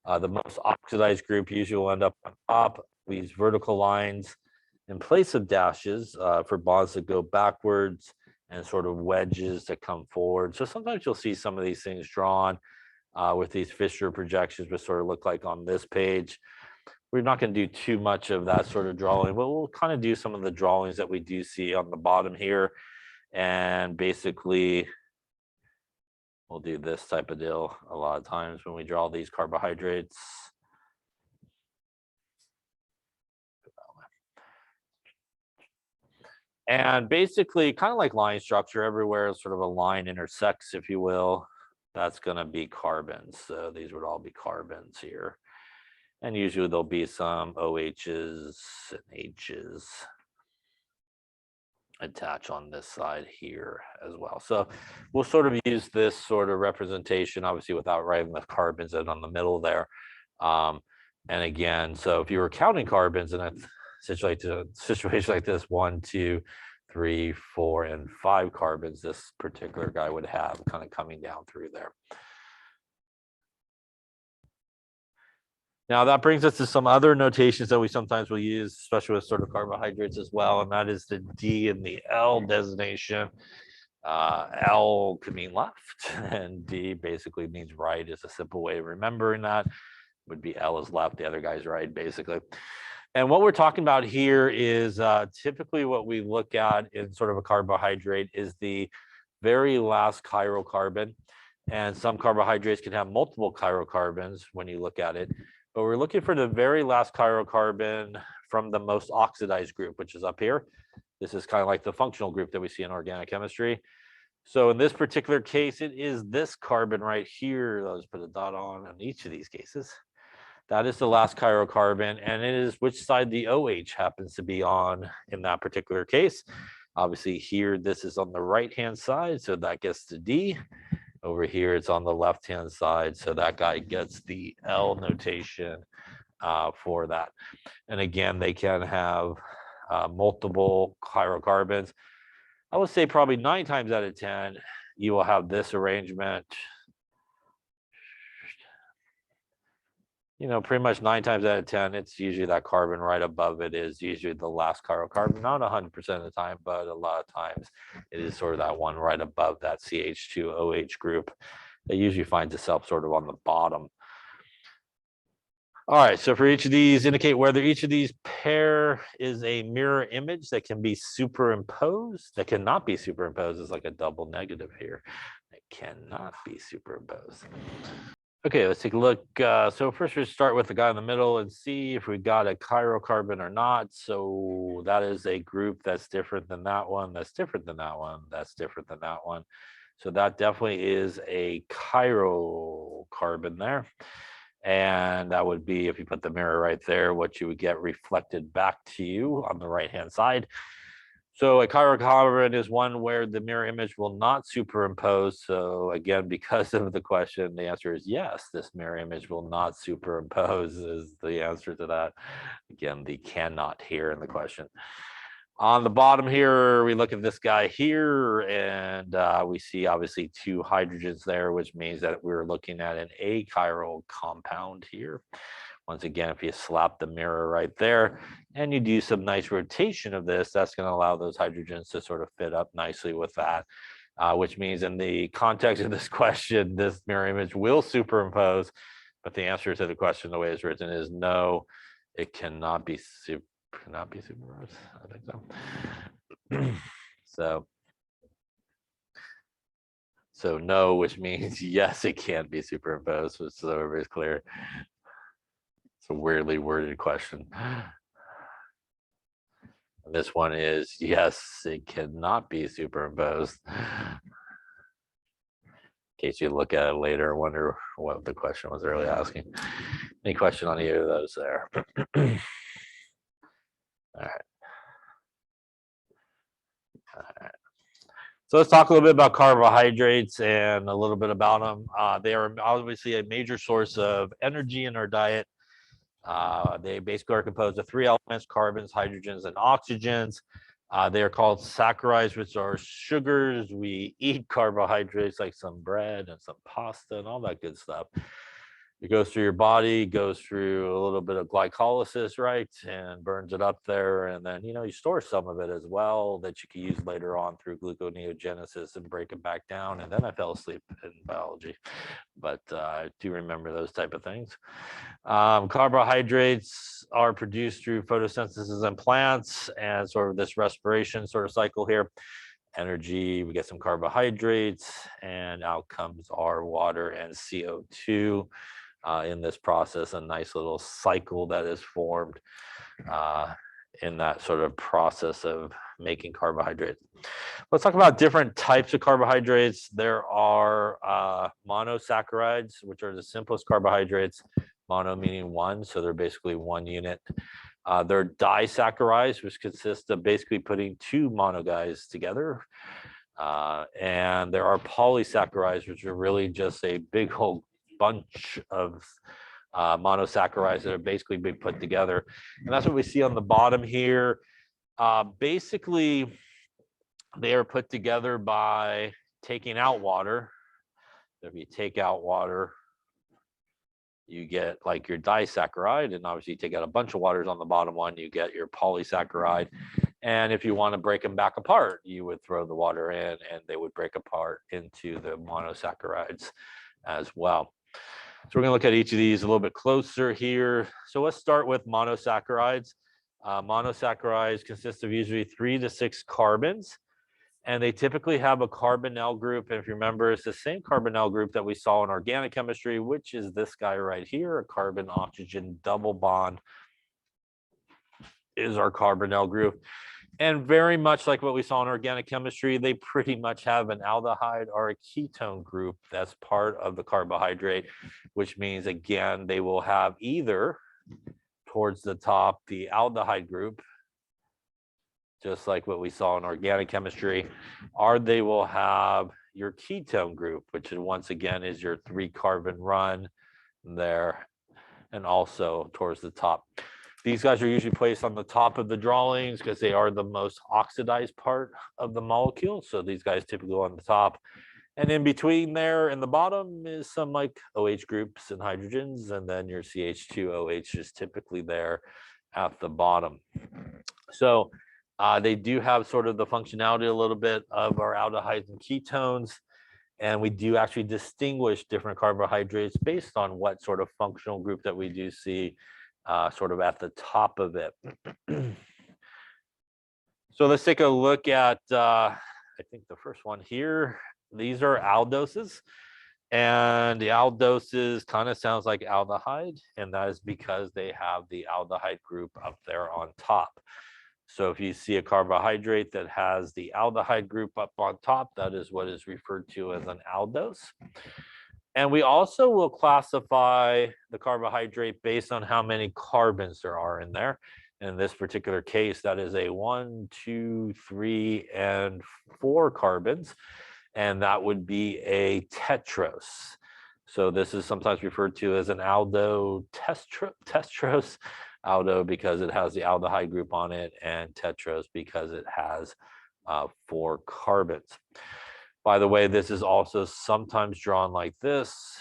The most oxidized group usually will end up on top. We use vertical lines in place of dashes for bonds that go backwards and sort of wedges that come forward. So sometimes you'll see some of these things drawn with these Fischer projections, which sort of look like on this page. We're not going to do too much of that sort of drawing, but we'll kind of do some of the drawings that we do see on the bottom here. And basically, we'll do this type of deal a lot of times when we draw these carbohydrates. And basically, kind of like line structure, everywhere sort of a line intersects, if you will. That's going to be carbons. So these would all be carbons here. And usually there'll be some OHs and H's attached on this side here as well. So we'll sort of use this sort of representation, obviously without writing the carbons in on the middle there. And again, so if you were counting carbons in a situation like this, 1, 2, 3, 4, and 5 carbons, this particular guy would have kind of coming down through there. Now that brings us to some other notations that we sometimes will use, especially with sort of carbohydrates as well, and that is the D and the L designation. L could mean left, and D basically means right. Is a simple way of remembering that. Would be L is left, the other guy's right, basically. And what we're talking about here is typically what we look at in sort of a carbohydrate is the very last chiral carbon. And some carbohydrates can have multiple chiral carbons when you look at it. But we're looking for the very last chiral carbon from the most oxidized group, which is up here. This is kind of like the functional group that we see in organic chemistry. So in this particular case, it is this carbon right here. I'll just put a dot on each of these cases. That is the last chiral carbon, and it is which side the OH happens to be on in that particular case. Obviously here, this is on the right-hand side, so that gets the D. Over here, it's on the left-hand side, so that guy gets the L notation for that. And again, they can have multiple chiral carbons. I would say probably 9 times out of 10, you will have this arrangement. You know, pretty much 9 times out of 10, it's usually that carbon right above it is usually the last chiral carbon. Not 100% of the time, but a lot of times it is sort of that one right above that CH2OH group that usually finds itself sort of on the bottom. All right, so for each of these, indicate whether each of these pair is a mirror image that can be superimposed. That cannot be superimposed is like a double negative here. It cannot be superimposed. Okay, let's take a look. So first we start with the guy in the middle and see if we got a chiral carbon or not. So that is a group that's different than that one, that's different than that one, that's different than that one. So that definitely is a chiral carbon there. And that would be, if you put the mirror right there, what you would get reflected back to you on the right-hand side. So a chiral carbon is one where the mirror image will not superimpose. So again, because of the question, the answer is yes, this mirror image will not superimpose is the answer to that. Again, the cannot here in the question. On the bottom here, we look at this guy here, and we see obviously 2 hydrogens there, which means that we're looking at an achiral compound here. Once again, if you slap the mirror right there and you do some nice rotation of this, that's going to allow those hydrogens to sort of fit up nicely with that, which means in the context of this question, this mirror image will superimpose, but the answer to the question, the way it's written, is no, it cannot be superimposed. I think so. So no, which means yes, it can't be superimposed, so everybody's clear. It's a weirdly worded question. And this one is, yes, it cannot be superimposed. In case you look at it later, wonder what the question was really asking. Any question on either of those there? All right. All right. So let's talk a little bit about carbohydrates and a little bit about them. They are obviously a major source of energy in our diet. They basically are composed of 3 elements: carbons, hydrogens, and oxygens. They are called saccharides, which are sugars. We eat carbohydrates like some bread and some pasta and all that good stuff. It goes through your body, goes through a little bit of glycolysis, right, and burns it up there. And then, you store some of it as well that you can use later on through gluconeogenesis and break it back down. And then I fell asleep in biology, but I do remember those type of things. Carbohydrates are produced through photosynthesis in plants and sort of this respiration sort of cycle here. Energy, we get some carbohydrates, and outcomes are water and CO2. In this process, a nice little cycle that is formed in that sort of process of making carbohydrates. Let's talk about different types of carbohydrates. There are monosaccharides, which are the simplest carbohydrates, mono meaning one, so they're basically one unit. There are disaccharides, which consist of basically putting 2 mono guys together. And there are polysaccharides, which are really just a big whole bunch of monosaccharides that are basically being put together. And that's what we see on the bottom here. Basically, they are put together by taking out water. If you take out water, you get like your disaccharide, and obviously you take out a bunch of waters on the bottom one, you get your polysaccharide. And if you want to break them back apart, you would throw the water in and they would break apart into the monosaccharides as well. So we're going to look at each of these a little bit closer here. So let's start with monosaccharides. Monosaccharides consist of usually 3 to 6 carbons, and they typically have a carbonyl group. And if you remember, it's the same carbonyl group that we saw in organic chemistry, which is this guy right here, a carbon-oxygen double bond is our carbonyl group. And very much like what we saw in organic chemistry, they pretty much have an aldehyde or a ketone group that's part of the carbohydrate, which means, again, they will have either towards the top the aldehyde group, just like what we saw in organic chemistry, or they will have your ketone group, which once again is your 3-carbon run there, and also towards the top. These guys are usually placed on the top of the drawings because they are the most oxidized part of the molecule. So these guys typically go on the top. And in between there in the bottom is some like OH groups and hydrogens, and then your CH2OH is typically there at the bottom. So they do have sort of the functionality a little bit of our aldehydes and ketones. And we do actually distinguish different carbohydrates based on what sort of functional group that we do see sort of at the top of it. So let's take a look at, I think the first one here. These are aldoses. And the aldoses kind of sounds like aldehyde, and that is because they have the aldehyde group up there on top. So if you see a carbohydrate that has the aldehyde group up on top, that is what is referred to as an aldose. And we also will classify the carbohydrate based on how many carbons there are in there. In this particular case, that is a 1, 2, 3, and 4 carbons. And that would be a tetrose. So this is sometimes referred to as an tetrose. Aldo because it has the aldehyde group on it, and tetrose because it has 4 carbons. By the way, this is also sometimes drawn like this.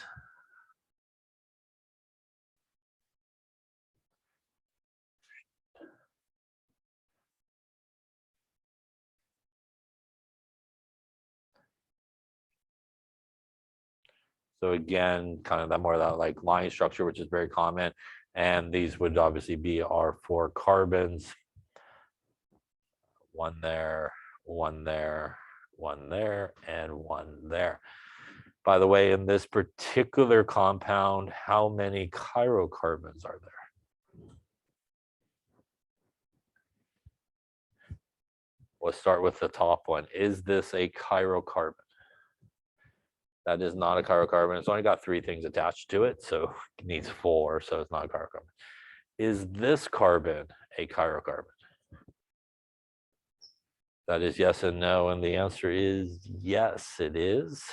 So again, kind of that more of that like line structure, which is very common. And these would obviously be our 4 carbons. 1 there, 1 there, 1 there, and 1 there. By the way, in this particular compound, how many chirocarbons are there? Let's start with the top one. Is this a chirocarbon? That is not a chirocarbon. It's only got 3 things attached to it, so it needs 4, so it's not a chirocarbon. Is this carbon a chirocarbon? That is yes and no, and the answer is yes, it is.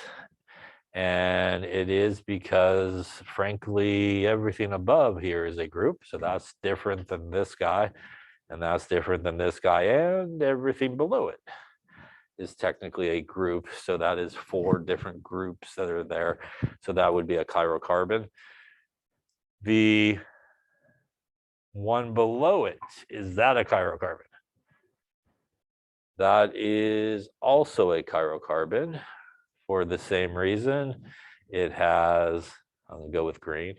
And it is because, frankly, everything above here is a group, so that's different than this guy, and that's different than this guy, and everything below it is technically a group, so that is 4 different groups that are there, so that would be a chirocarbon. The one below it, is that a chirocarbon? That is also a chirocarbon for the same reason. It has, I'm gonna go with green.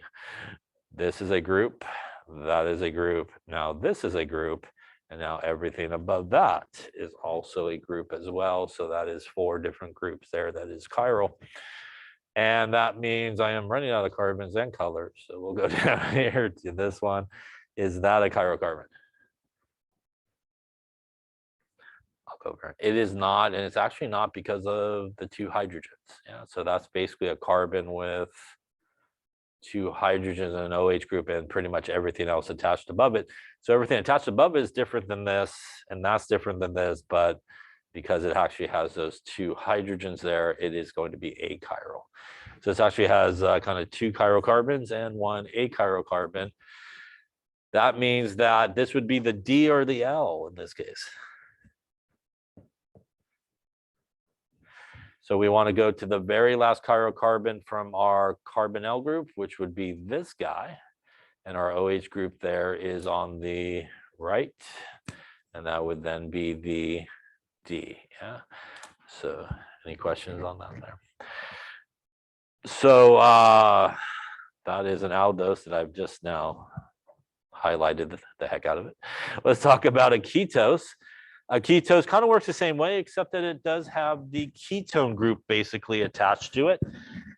This is a group, that is a group. Now this is a group, and now everything above that is also a group as well. So that is 4 different groups there. That is chiral. And that means I am running out of carbons and colors. So we'll go down here to this one. Is that a chirocarbon? I'll go over it. It is not, and it's actually not because of the 2 hydrogens. Yeah, so that's basically a carbon with 2 hydrogens and an OH group and pretty much everything else attached above it. So everything attached above it is different than this, and that's different than this, but because it actually has those 2 hydrogens there, it is going to be achiral. So this actually has kind of 2 chirocarbons and 1 achirocarbon. That means that this would be the D or the L in this case. So we want to go to the very last chirocarbon from our carbonyl group, which would be this guy. And our OH group there is on the right. And that would then be the D. Yeah. So any questions on that there? So that is an aldose that I've just now highlighted the heck out of it. Let's talk about a ketose. A ketose kind of works the same way, except that it does have the ketone group basically attached to it.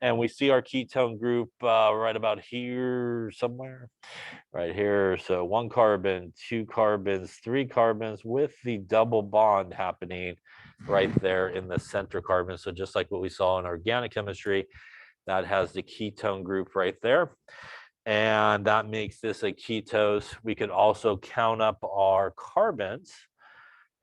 And we see our ketone group right about here somewhere, right here. So 1 carbon, 2 carbons, 3 carbons with the double bond happening right there in the center carbon. So just like what we saw in organic chemistry, that has the ketone group right there. And that makes this a ketose. We could also count up our carbons.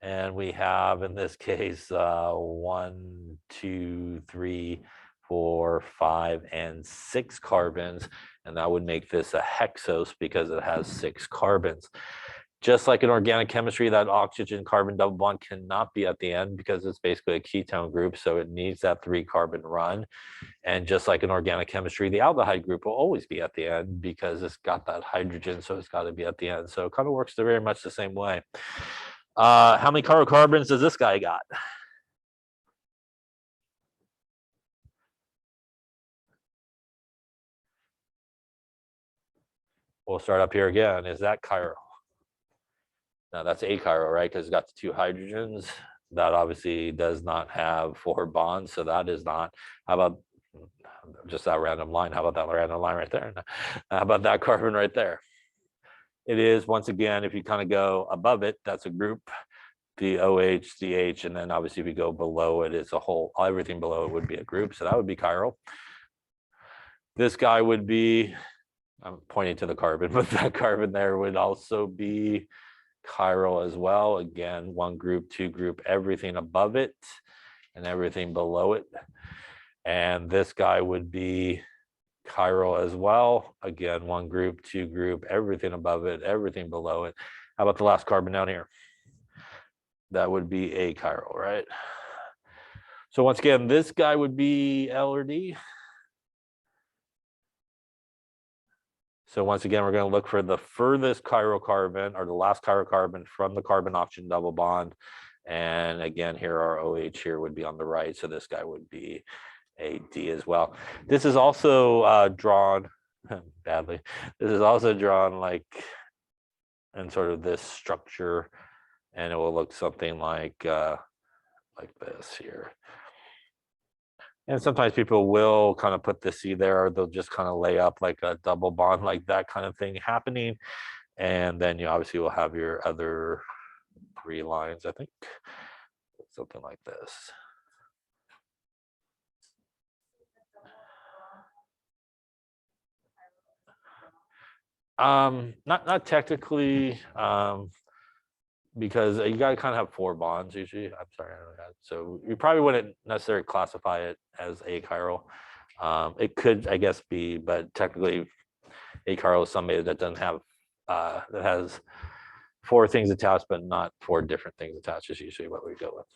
And we have, in this case, 1, 2, 3, 4, 5, and 6 carbons. And that would make this a hexose because it has 6 carbons. Just like in organic chemistry, that oxygen-carbon double bond cannot be at the end because it's basically a ketone group. So it needs that 3-carbon run. And just like in organic chemistry, the aldehyde group will always be at the end because it's got that hydrogen. So it's got to be at the end. So it kind of works very much the same way. How many chirocarbons does this guy got? We'll start up here again. Is that chiral? Now that's achiral, right? Because it's got the 2 hydrogens. That obviously does not have 4 bonds, so that is not. How about just that random line? How about that random line right there? How about that carbon right there? It is, once again, if you kind of go above it, that's a group. The OH, the H, and then obviously if we go below it, it's a whole, everything below it would be a group. So that would be chiral. This guy would be, I'm pointing to the carbon, but that carbon there would also be chiral as well. Again, 1 group, 2 group, everything above it and everything below it. And this guy would be chiral as well. Again, 1 group, 2 group, everything above it, everything below it. How about the last carbon down here? That would be achiral, right? So once again, this guy would be L or D. So once again, we're going to look for the furthest chirocarbon or the last chirocarbon from the carbon-oxygen double bond. And again, here our OH here would be on the right. So this guy would be a D as well. This is also drawn badly. This is also drawn like in sort of this structure. And it will look something like this here. And sometimes people will kind of put the C there, or they'll just kind of lay up like a double bond, like that kind of thing happening. And then you obviously will have your other 3 lines, I think. something like this. Not technically, because you got to kind of have 4 bonds usually. I'm sorry, I don't know that. So you probably wouldn't necessarily classify it as achiral. It could, I guess, be, but technically, achiral is somebody that doesn't have that has 4 things attached, but not 4 different things attached. Is usually what we go with.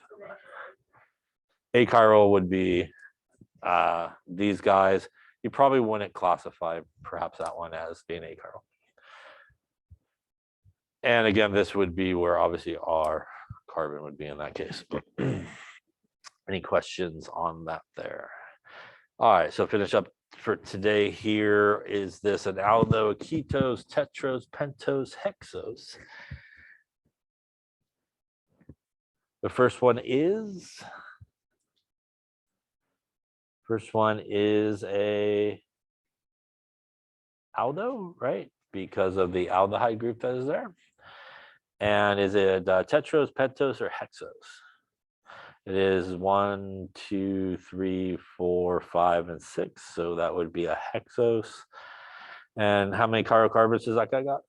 Achiral would be these guys. You probably wouldn't classify perhaps that one as being achiral. And again, this would be where obviously our carbon would be in that case. Any questions on that there? All right, so finish up for today. Here is this an aldo, ketose, tetros, pentose, hexose. The first one is a aldo, right? Because of the aldehyde group that is there. And is it tetros, pentose, or hexose? It is 1, 2, 3, 4, 5, and 6. So that would be a hexose. And how many chirocarbons does that guy got?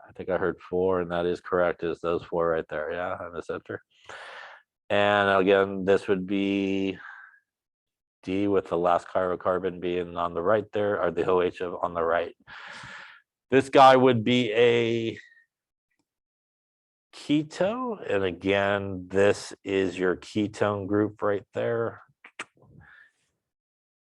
I think I heard 4, and that is correct. Is those 4 right there? Yeah, in the center. And again, this would be D with the last chirocarbon being on the right there, or the OH on the right. This guy would be a ketone, and again, this is your ketone group right there.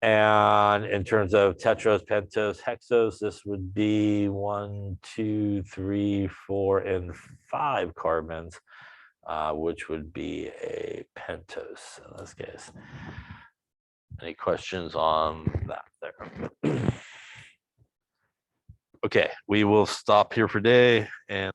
And in terms of tetros, pentose, hexose, this would be 1, 2, 3, 4, and 5 carbons, which would be a pentose in this case. Any questions on that there? Okay, we will stop here for today and